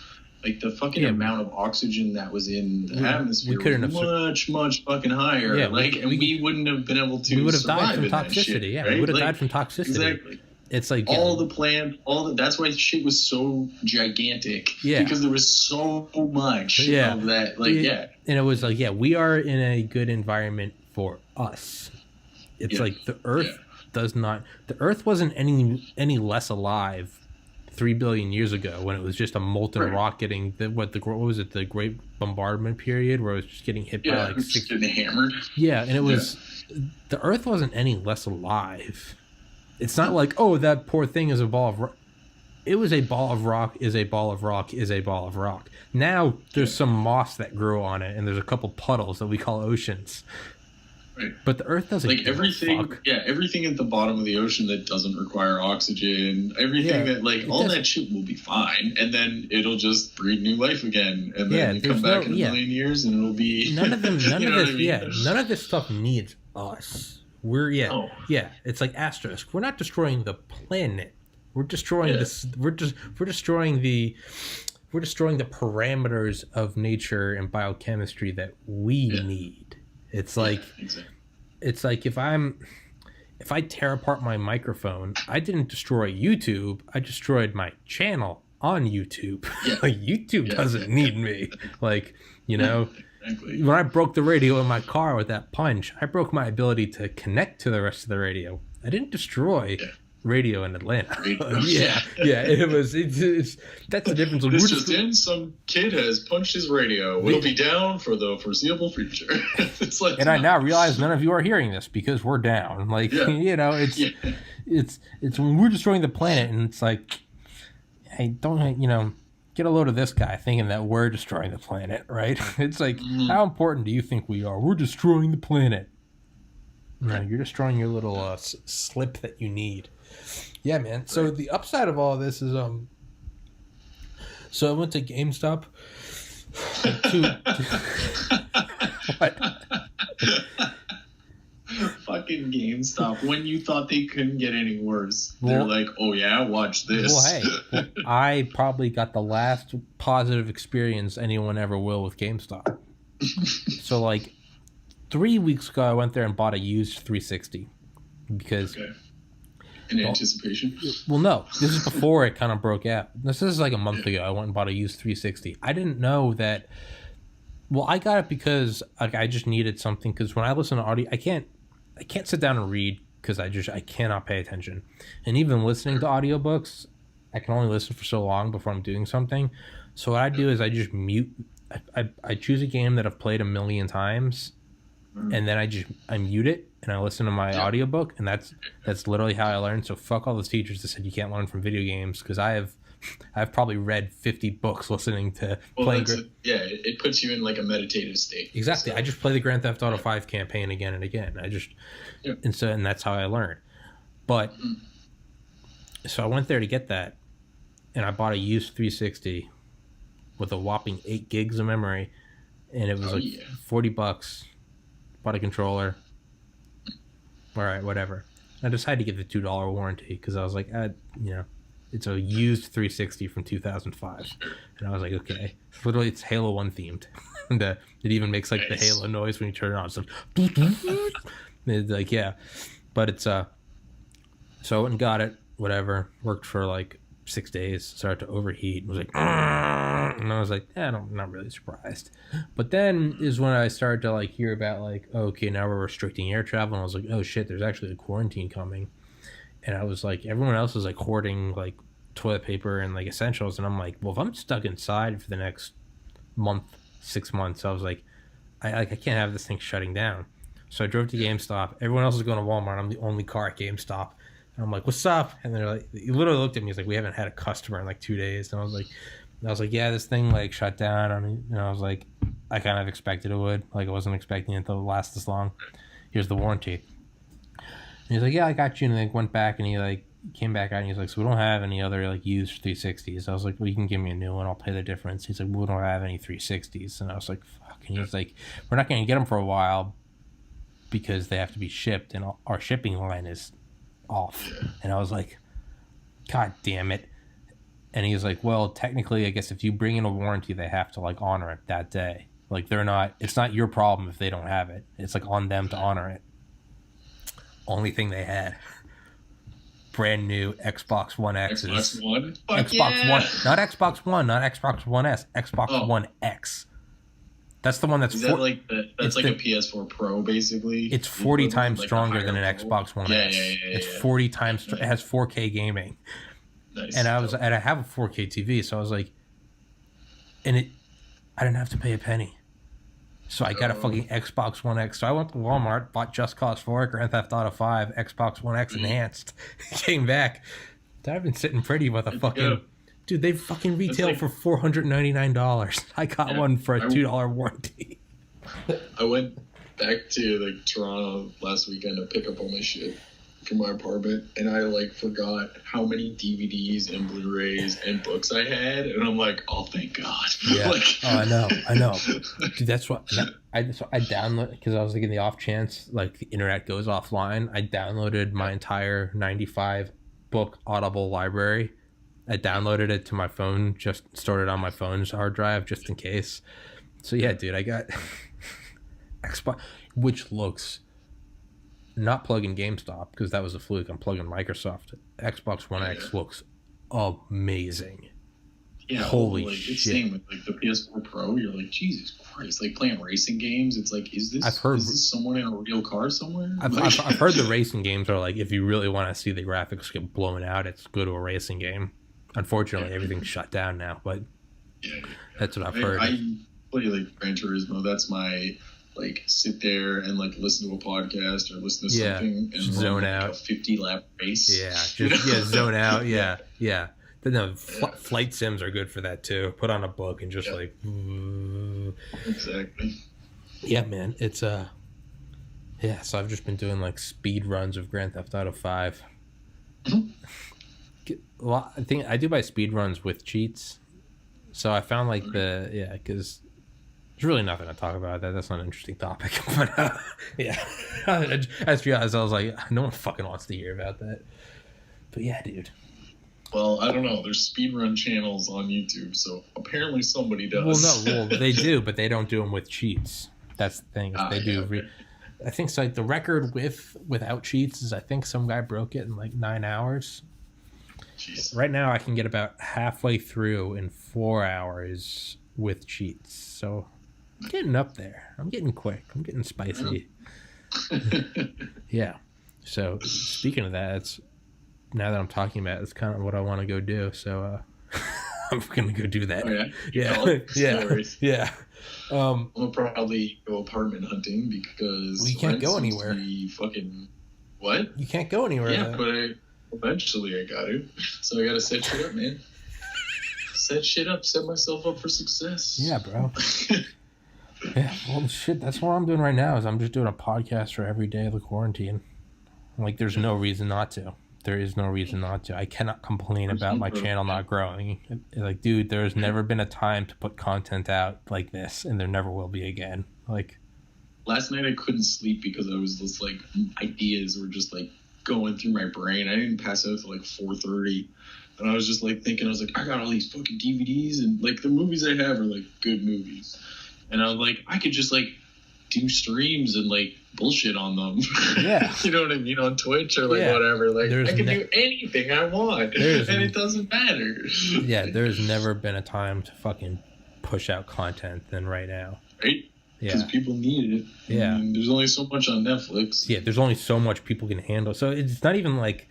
like the fucking amount of oxygen that was in the atmosphere was much fucking higher. Yeah, like we wouldn't have been able to. We would have died from toxicity. Shit, yeah, right? We would have died from toxicity. Exactly. It's like all the plant, that's why shit was so gigantic. Yeah, because there was so much of that. Like and it was like we are in a good environment for us. It's like the Earth does not. The Earth wasn't any less alive 3 billion years ago when it was just a molten rock getting what was it, the Great Bombardment period, where it was just getting hit by like getting hammered. Yeah, and it was the Earth wasn't any less alive. It's not like, oh, that poor thing is a ball of rock. It was a ball of rock, is a ball of rock, is a ball of rock. Now there's some moss that grew on it, and there's a couple puddles that we call oceans. Right. But the Earth doesn't like everything. Yeah, everything at the bottom of the ocean that doesn't require oxygen, everything that like all that shit will be fine, and then it'll just breed new life again, and then you come back in a million years, and it'll be none of this. None of this stuff needs us. We're it's like asterisk. We're not destroying the planet. We're destroying this. We're destroying the parameters of nature and biochemistry that we need. It's like it's like if I tear apart my microphone, I didn't destroy YouTube. I destroyed my channel on YouTube. Like YouTube doesn't need me. Like, you know. Exactly. When I broke the radio in my car with that punch, I broke my ability to connect to the rest of the radio. I didn't destroy radio in Atlanta. It's that's the difference. This just in, some kid has punched his radio. We'll be down for the foreseeable future. It's like, and I now realize none of you are hearing this because we're down. Like you know, it's when we're destroying the planet, and it's like, I don't, you know. Get a load of this guy thinking that we're destroying the planet, right? It's like, how important do you think we are? We're destroying the planet. No, you're destroying your little slip that you need. Yeah, man. So the upside of all of this is, so I went to GameStop. What? Fucking GameStop. When you thought they couldn't get any worse, they're like, "Oh yeah, watch this." Well, hey, I probably got the last positive experience anyone ever will with GameStop. So, like 3 weeks ago, I went there and bought a used 360 because. In anticipation. Well, no, this is before it kind of broke out. This is like a month ago. I went and bought a used 360. I didn't know that. Well, I got it because I just needed something. Because when I listen to audio, I can't sit down and read because I cannot pay attention. And even listening to audiobooks, I can only listen for so long before I'm doing something. So what I do is I just mute. I choose a game that I've played a million times, and then I mute it and I listen to my audiobook, and that's literally how I learn. So fuck all those teachers that said you can't learn from video games, because I've probably read 50 books listening to playing. It puts you in like a meditative state. Exactly. So. I just play the Grand Theft Auto 5 campaign again and again. And that's how I learn. But so I went there to get that, and I bought a used 360 with a whopping 8 gigs of memory, and it was $40. Bought a controller. All right, whatever. I decided to get the $2 warranty because I was like, it's a used 360 from 2005, and I was like, okay. Literally, it's Halo 1 themed, and it even makes like the Halo noise when you turn it on. It's like, but it's so I went and got it. Whatever, worked for like 6 days. Started to overheat. Was like, and I was like, I'm not really surprised. But then is when I started to like hear about like, okay, now we're restricting air travel, and I was like, oh shit, there's actually a quarantine coming. And I was like, everyone else is like hoarding like toilet paper and like essentials, and I'm like, well, if I'm stuck inside for the next month, 6 months, I was like, I can't have this thing shutting down. So I drove to GameStop. Everyone else is going to Walmart. I'm the only car at GameStop. And I'm like, what's up? And they're like, he literally looked at me. He's like, we haven't had a customer in like 2 days. And I was like, yeah, this thing like shut down. I mean, I was like, I kind of expected it would. Like, I wasn't expecting it to last this long. Here's the warranty. And he's like, yeah, I got you. And they went back and he like came back out and he's like, so we don't have any other like used 360s. I was like, well, you can give me a new one. I'll pay the difference. He's like, we don't have any 360s. And I was like, fuck. And he's like, we're not going to get them for a while because they have to be shipped and our shipping line is off. And I was like, God damn it. And he's like, well, technically, I guess if you bring in a warranty, they have to like honor it that day. Like it's not your problem if they don't have it. It's like on them to honor it. Only thing they had. Brand new Xbox One X's. Xbox One? Xbox One. Not Xbox One, not Xbox One S. Xbox One X. That's the one that's... Is that like that's like a PS4 Pro, basically? It's 40 times stronger than an Xbox One X. Yeah. It's 40 times... It has 4K gaming. Nice. And I have a 4K TV, so I was like... I didn't have to pay a penny. So I got a fucking Xbox One X. So I went to Walmart, bought Just Cause 4, Grand Theft Auto 5, Xbox One X Enhanced. Came back. I've been sitting pretty with a fucking... Dude, they fucking retail for $499. I got one for a $2 warranty. I went back to like Toronto last weekend to pick up all my shit from my apartment, and I like forgot how many DVDs and Blu-rays and books I had, and I'm like, oh, thank God. Yeah. Like, I know. Dude, that's what I downloaded, because I was like, in the off chance like the internet goes offline, I downloaded my entire 95 book Audible library. I downloaded it to my phone, just stored it on my phone's hard drive just in case. So yeah, dude, I got Xbox, which looks, not plugging GameStop because that was a fluke. I'm plugging Microsoft. Xbox One X looks amazing. Yeah, holy like, shit! It's same with like the PS4 Pro. You're like, Jesus Christ! Like playing racing games. It's like, is this someone in a real car somewhere? I've heard the racing games are like, if you really want to see the graphics get blown out, it's go to a racing game. Unfortunately, everything's shut down now, but that's what I've heard. I play like Gran Turismo. That's my like sit there and like listen to a podcast or listen to something and zone run, like, out. a 50-lap race. Zone out. Yeah. No, flight sims are good for that too. Put on a book and just like. Exactly. Yeah, man. It's so I've just been doing like speed runs of Grand Theft Auto 5. Well, I think I do my speed runs with cheats. So I found like because there's really nothing to talk about. That's not an interesting topic. But I just realized, I was like, no one fucking wants to hear about that. But yeah, dude. Well, I don't know. There's speedrun channels on YouTube, so apparently somebody does. Well, they do, but they don't do them with cheats. That's the thing. They do. Okay. I think so. Like the record without cheats is, I think some guy broke it in like 9 hours. Jeez. Right now, I can get about halfway through in 4 hours with cheats. So I'm getting up there. I'm getting quick. I'm getting spicy. Yeah. So speaking of that, it's now that I'm talking about it, it's kind of what I want to go do. So I'm gonna go do that. Oh, yeah. Yeah. I'm gonna probably go apartment hunting because you can't go anywhere. Fucking what? You can't go anywhere. Yeah, but eventually I got to. So I got to set shit up, man. Set myself up for success. Yeah, bro. Yeah, well, shit, that's what I'm doing right now. Is I'm just doing a podcast for every day of the quarantine. Like, there's no reason not to. There is no reason not to. I cannot complain about my channel not growing. Like, dude, there's never been a time to put content out like this, and there never will be again. Like, last night I couldn't sleep because I was just like, ideas were just like going through my brain. I didn't pass out till like 4:30, and I was just like thinking, I was like, I got all these fucking DVDs, and like the movies I have are like good movies, and I was like, I could just like do streams and like bullshit on them. Yeah. You know what I mean? On Twitch or like whatever. Like, I can do anything I want, and it doesn't matter. Yeah, there's never been a time to fucking push out content than right now. Right? Because people need it. Yeah. I mean, there's only so much on Netflix. Yeah, there's only so much people can handle. So it's not even like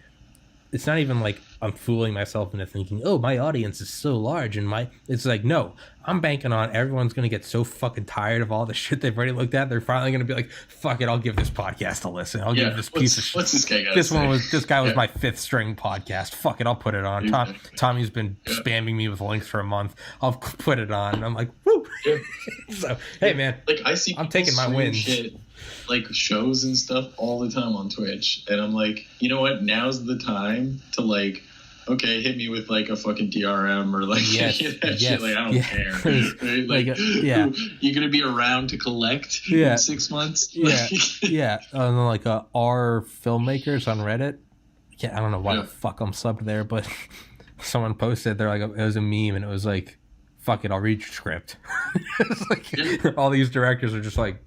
I'm fooling myself into thinking, oh, my audience is so large, and it's like, no, I'm banking on everyone's gonna get so fucking tired of all the shit they've already looked at. They're finally gonna be like, fuck it, I'll give this podcast a listen. I'll give this piece of shit. What's this guy got? This guy was my fifth string podcast. Fuck it, I'll put it on. Tommy's been spamming me with links for a month. I'll put it on. And I'm like, woo. Yeah. So hey, man, like I'm taking my wins. Shit. like shows and stuff all the time on Twitch, and I'm like, you know what? Now's the time to like, okay, hit me with like a fucking DRM or like that shit. Like I don't care. Right? Like, you're gonna be around to collect in 6 months. And like our filmmakers on Reddit. Yeah, I don't know why the fuck I'm subbed there, but someone posted there like it was a meme, and it was like, "Fuck it, I'll read your script." It's like all these directors are just like,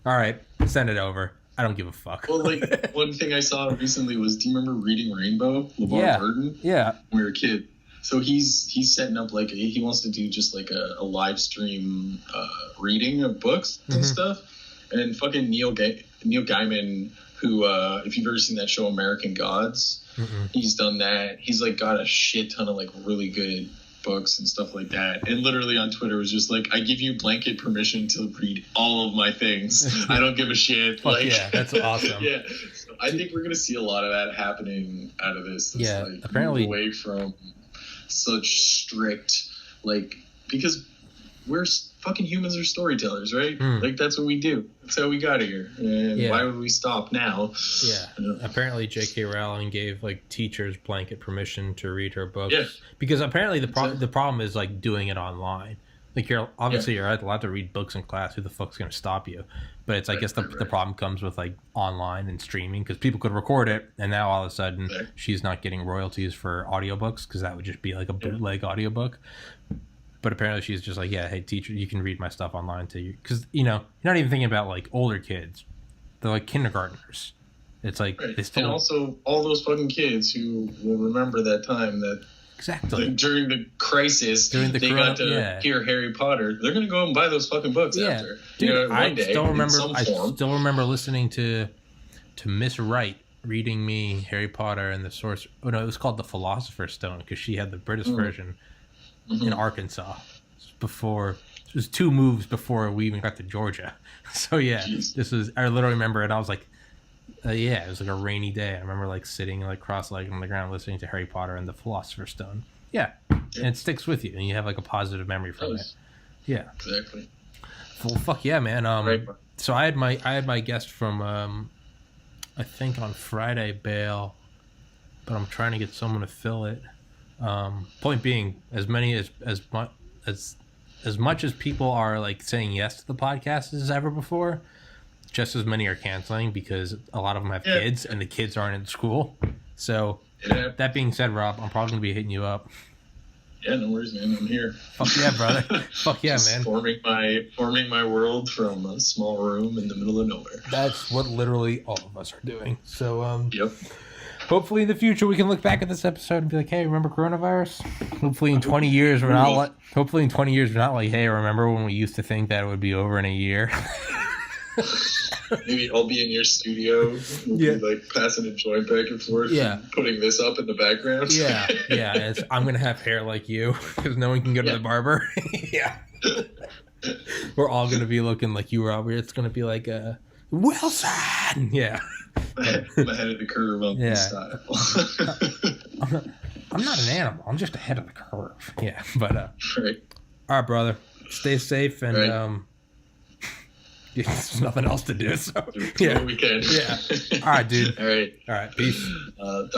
"All right, send it over. I don't give a fuck." Well, like one thing I saw recently was, do you remember Reading Rainbow? LeVar Burton? Yeah. When we were a kid. So he's setting up like he wants to do just like a live stream reading of books and stuff. And fucking Neil Gaiman, who if you've ever seen that show American Gods, he's done that. He's like got a shit ton of like really good books and stuff like that, and literally on Twitter was just like, I give you blanket permission to read all of my things. I don't give a shit. Fuck like, yeah, that's awesome. Yeah, so I think we're gonna see a lot of that happening out of this. Like, apparently away from such strict, like, because we're fucking humans are storytellers, right? Like that's what we do. That's how we got here. And why would we stop now? Apparently J.K. Rowling gave like teachers blanket permission to read her books because apparently the problem is like doing it online. Like you're obviously you're allowed to read books in class. Who the fuck's gonna stop you? But it's I guess the problem comes with like online and streaming, because people could record it, and now all of a sudden she's not getting royalties for audiobooks because that would just be like a bootleg audiobook. But apparently she's just like, yeah, hey, teacher, you can read my stuff online too. Because, you know, you're not even thinking about, like, older kids. They're, like, kindergartners. It's like... They still... And also all those fucking kids who will remember that time that... Exactly. Like, during the crisis, they got to hear Harry Potter. They're going to go and buy those fucking books after. Dude, you know, I still remember listening to Miss Wright reading me Harry Potter and the Sorcerer... Oh, no, it was called The Philosopher's Stone, because she had the British version... in Arkansas before. It was 2 moves before we even got to Georgia. So this was, I literally remember it. I was like, it was like a rainy day. I remember like sitting like cross-legged on the ground listening to Harry Potter and the Philosopher's Stone. And it sticks with you, and you have like a positive memory from it. Yeah, exactly. Well, fuck yeah, man. So I had my guest from I think on Friday bail, but I'm trying to get someone to fill it. Point being, as much as people are like saying yes to the podcast as ever before, just as many are canceling because a lot of them have kids and the kids aren't in school. So that being said, Rob, I'm probably gonna be hitting you up. Yeah, no worries, man. I'm here. Fuck yeah, brother. Fuck yeah, man. Forming my world from a small room in the middle of nowhere. That's what literally all of us are doing. So hopefully in the future we can look back at this episode and be like, hey, remember coronavirus? Hopefully in 20 years we're not like, hey, remember when we used to think that it would be over in a year? Maybe I'll be in your studio. We'll be like passing a joint back and forth. And putting this up in the background. I'm gonna have hair like you because no one can go to the barber. We're all gonna be looking like you, Robert. It's gonna be like Wilson. I'm ahead of the curve on this style. I'm not an animal. I'm just ahead of the curve. Yeah, but all right, brother. Stay safe, and there's nothing else to do. So do what we can. All right, dude. All right. Peace.